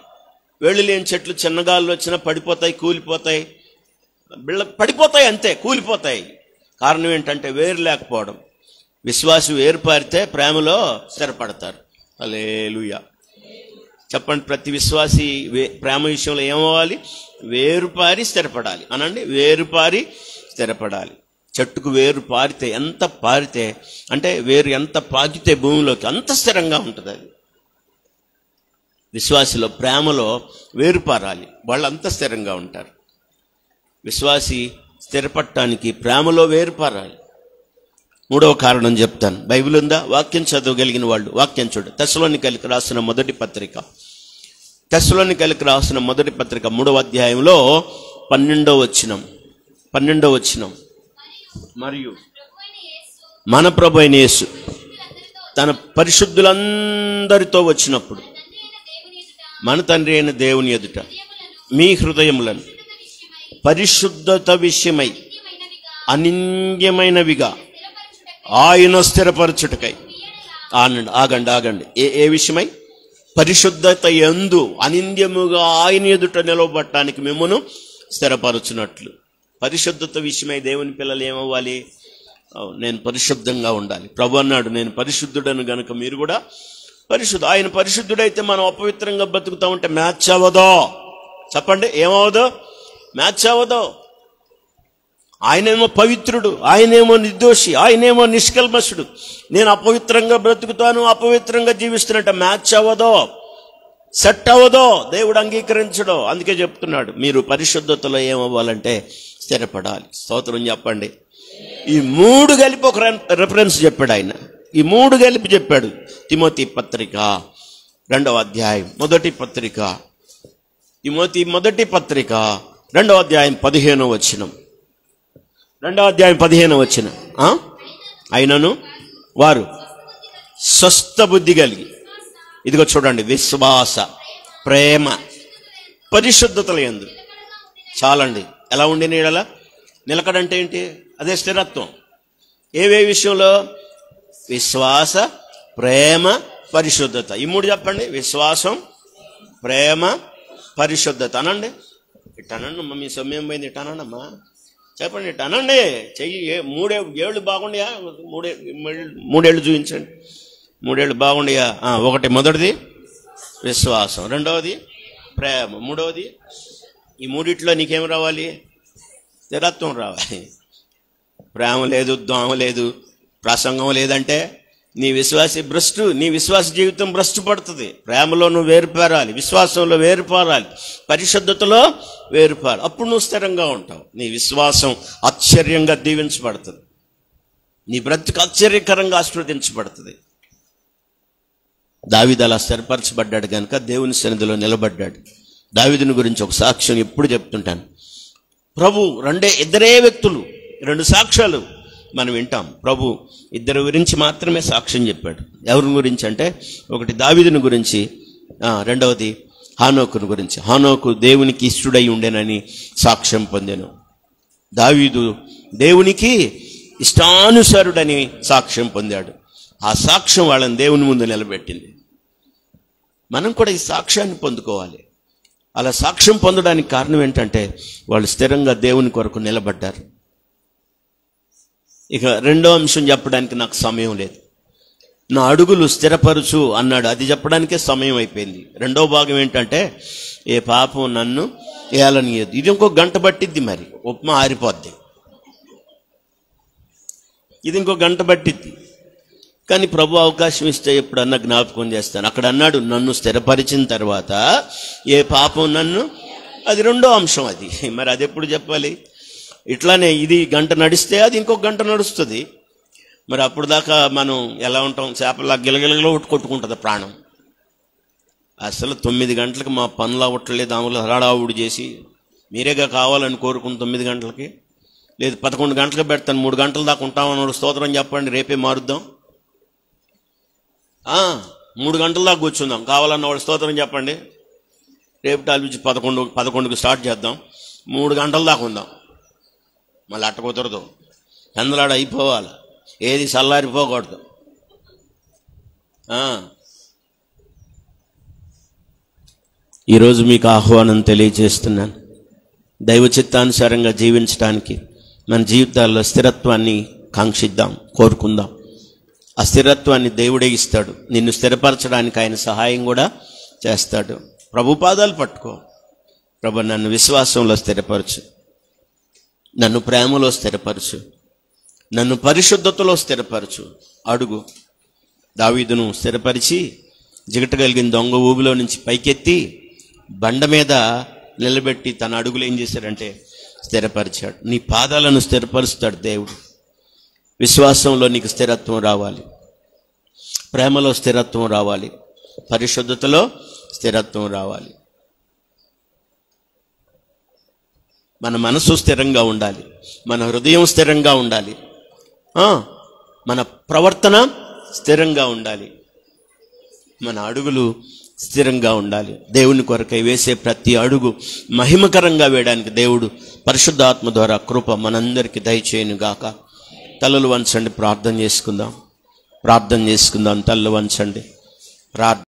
వేళ్ళు లేని చెట్లు చిన్నగాళ్ళు వచ్చినా పడిపోతాయి, కూలిపోతాయి, పడిపోతాయి, అంతే, కూలిపోతాయి. కారణం ఏంటంటే వేరు లేకపోవడం. విశ్వాసి వేరు పారితే ప్రేమలో స్థిరపడతారు. హల్లెలూయా. చెప్పండి, ప్రతి విశ్వాసి ప్రేమ విషయంలో ఏమవ్వాలి? వేరుపారి స్థిరపడాలి అనండి. వేరుపారి స్థిరపడాలి. చెట్టుకు వేరు పారితే, ఎంత పారితే అంటే వేరు ఎంత పాకితే భూమిలోకి అంత స్థిరంగా ఉంటుంది అది. విశ్వాసిలో ప్రేమలో వేరుపారాలి, వాళ్ళంతా స్థిరంగా ఉంటారు. విశ్వాసి స్థిరపడటానికి ప్రేమలో వేరుపారాలి. మూడవ కారణం చెప్తాను. బైబిల్ ఉందా? వాక్యం చదవగలిగిన వాళ్ళు వాక్యం చూడు. తెస్సలోనికైలకు రాసిన మొదటి పత్రిక, తెస్సలోనికైలకు రాసిన మొదటి పత్రిక 3వ అధ్యాయంలో 12వ వచనం. మరియు మన ప్రభు అయిన యేసు తన పరిశుద్ధులందరితో వచ్చినప్పుడు మన తండ్రి అయిన దేవుని ఎదుట మీ హృదయములను పరిశుద్ధత విషయమై అనింద్యమైనవిగా ఆయన స్థిరపరచుటకై. ఆగండి. ఏ విషయమై? పరిశుద్ధత యందు అనింద్యముగా ఆయన ఎదుట నిలవబడటానికి మిమ్మను స్థిరపరచునట్లు. పరిశుద్ధత విషయమై దేవుని పిల్లలు ఏమవ్వాలి? నేను పరిశుద్ధంగా ఉండాలి. ప్రభు అన్నాడు, నేను పరిశుద్ధుడను గనుక మీరు కూడా ఆయన పరిశుద్ధుడైతే మనం అపవిత్రంగా బతుకుతా ఉంటే మ్యాచ్ అవ్వదో? చెప్పండి, ఏమవ్వదో? మ్యాచ్ అవ్వదో. ఆయనేమో పవిత్రుడు, ఆయనేమో నిర్దోషి, ఆయనేమో నిష్కల్మషుడు. నేను అపవిత్రంగా బ్రతుకుతాను, అపవిత్రంగా జీవిస్తున్నట్ట మ్యాచ్ అవ్వదో, సెట్ అవ్వదో, దేవుడు అంగీకరించడో. అందుకే చెప్తున్నాడు, మీరు పరిశుద్ధతలో ఏమవ్వాలంటే స్థిరపడాలి. స్తోత్రం చెప్పండి. ఈ 3 కలిపి ఒక రెఫరెన్స్ చెప్పాడు ఆయన. ఈ 3 కలిపి చెప్పాడు. తిమోతి పత్రిక 2వ అధ్యాయం మొదటి పత్రిక, తిమోతి మొదటి పత్రిక 2వ అధ్యాయం 15వ వచనం. 2వ అధ్యాయం 15వ వచనం. అయినను వారు స్వస్థ బుద్ధి కలిగి, ఇదిగో చూడండి, విశ్వాస, ప్రేమ, పరిశుద్ధతలు యందు చాలండి. ఎలా ఉండి నీడలా నిలకడంటే ఏంటి? అదే స్థిరత్వం. ఏవే విషయంలో? విశ్వాస, ప్రేమ, పరిశుద్ధత. ఈ 3 చెప్పండి. విశ్వాసం, ప్రేమ, పరిశుద్ధత. అనండి. ఇట్టనండి, మీ సమయం పోయింది. ఇట్టనండమ్మా, చెప్పండి. ఇట్టనండి. చెయ్యి. 3 ఏళ్ళు బాగుండయా? 3 ఏళ్ళు చూపించండి. 3 ఏళ్ళు బాగుండయా? మొదటిది విశ్వాసం, రెండవది ప్రేమ, మూడవది. ఈ 3 నీకేం రావాలి? స్థిరత్వం రావాలి. ప్రేమ లేదు, దోమ లేదు, ప్రసంగం లేదంటే నీ విశ్వాస జీవితం భ్రష్టు పడుతుంది. ప్రేమలో నువ్వు వేరుపారాలి, విశ్వాసంలో వేరుపారాలి, పరిశుద్ధతలో వేరుపారాలి. అప్పుడు నువ్వు స్థిరంగా ఉంటావు. నీ విశ్వాసం ఆశ్చర్యంగా దీవించబడుతుంది, నీ బ్రతుకు ఆశ్చర్యకరంగా ఆశీర్వదించబడుతుంది. దావీదు అలా స్థిరపరచబడ్డాడు కనుక దేవుని సన్నిధిలో నిలబడ్డాడు. దావీదుని గురించి ఒక సాక్ష్యం ఎప్పుడు చెప్తుంటాను. ప్రభు ఇద్దరే వ్యక్తులు, 2 సాక్ష్యాలు మనం వింటాం. ప్రభు 2 గురించి మాత్రమే సాక్ష్యం చెప్పాడు. ఎవరి గురించి అంటే, ఒకటి దావీదుని గురించి, రెండవది హానోకుని గురించి. హానోకు దేవునికి ఇష్టడై ఉండేనని సాక్ష్యం పొందాను. దావీదు దేవునికి ఇష్టానుసారుడని సాక్ష్యం పొందాడు. ఆ సాక్ష్యం వాళ్ళని దేవుని ముందు నిలబెట్టింది. మనం కూడా ఈ సాక్ష్యాన్ని పొందుకోవాలి. అలా సాక్ష్యం పొందడానికి కారణం ఏంటంటే, వాళ్ళు స్థిరంగా దేవుని కొరకు నిలబడ్డారు. ఇక 2వ అంశం చెప్పడానికి నాకు సమయం లేదు. నా అడుగులు స్థిరపరచు అన్నాడు, అది చెప్పడానికే సమయం అయిపోయింది. 2వ భాగం ఏంటంటే, ఏ పాపం నన్ను ఏలనీయదు. ఇది ఇంకో గంట పట్టిద్ది. మరి ఉప్మా ఆరిపోద్ది, ఇది ఇంకో గంట పట్టిద్ది. కానీ ప్రభు అవకాశం ఇస్తే ఎప్పుడన్నా జ్ఞాపకం చేస్తాను. అక్కడ అన్నాడు, నన్ను స్థిరపరిచిన తర్వాత ఏ పాపం నన్ను, అది 2వ అంశం. అది మరి అది ఎప్పుడు చెప్పాలి? ఇట్లానే ఇది గంట నడిస్తే అది ఇంకొక గంట నడుస్తుంది. మరి అప్పుడు దాకా మనం ఎలా ఉంటాం? చేపలా గిలగిలగిలో కొట్టుకుంటుంది ప్రాణం. అసలు 9 గంటలకు మా పనులు అవ్వట్లేదు, ఆమెలో హడావుడి చేసి మీరేగా కావాలని కోరుకుని 9 గంటలకి, లేదు 11 గంటలకు పెడతాను, 3 గంటల దాకా ఉంటామన్నాడు. స్తోత్రం చెప్పండి, రేపే మారుద్దాం. 3 గంటల దాకా కూర్చుందాం కావాలన్న వాడు స్తోత్రం చెప్పండి. రేపు టాల్పించి 11కు స్టార్ట్ చేద్దాం, 3 గంటల దాకా ఉందాం. మళ్ళీ అట్ట కుదరదు, పెందలాడ అయిపోవాలి, ఏది చల్లారిపోకూడదు. ఈరోజు మీకు ఆహ్వానం తెలియజేస్తున్నాను. దైవ చిత్తానుసారంగా జీవించడానికి మన జీవితాల్లో స్థిరత్వాన్ని కాంక్షిద్దాం, కోరుకుందాం. ఆ స్థిరత్వాన్ని దేవుడే ఇస్తాడు. నిన్ను స్థిరపరచడానికి ఆయన సహాయం కూడా చేస్తాడు. ప్రభు పాదాలు పట్టుకో. ప్రభు, నన్ను విశ్వాసంలో స్థిరపరచు, నన్ను ప్రేమలో స్థిరపరచు, నన్ను పరిశుద్ధతలో స్థిరపరచు. అడుగు. దావీదును స్థిరపరిచి జిగట కలిగిన దొంగ ఊబిలో నుంచి పైకెత్తి బండ మీద నిలబెట్టి తన అడుగులు ఏం చేశాడంటే స్థిరపరిచాడు. నీ పాదాలను స్థిరపరుస్తాడు దేవుడు. విశ్వాసంలో నీకు స్థిరత్వం రావాలి, ప్రేమలో స్థిరత్వం రావాలి, పరిశుద్ధతలో స్థిరత్వం రావాలి. మన మనసు స్థిరంగా ఉండాలి, మన హృదయం స్థిరంగా ఉండాలి, మన ప్రవర్తన స్థిరంగా ఉండాలి, మన అడుగులు స్థిరంగా ఉండాలి. దేవుని కొరకై వేసే ప్రతి అడుగు మహిమకరంగా వేయడానికి దేవుడు పరిశుద్ధాత్మ ద్వారా కృప మనందరికీ దయచేయును గాక. తలలు వంచండి, ప్రార్థన చేసుకుందాం. తలలు వంచండి, ప్రార్థన.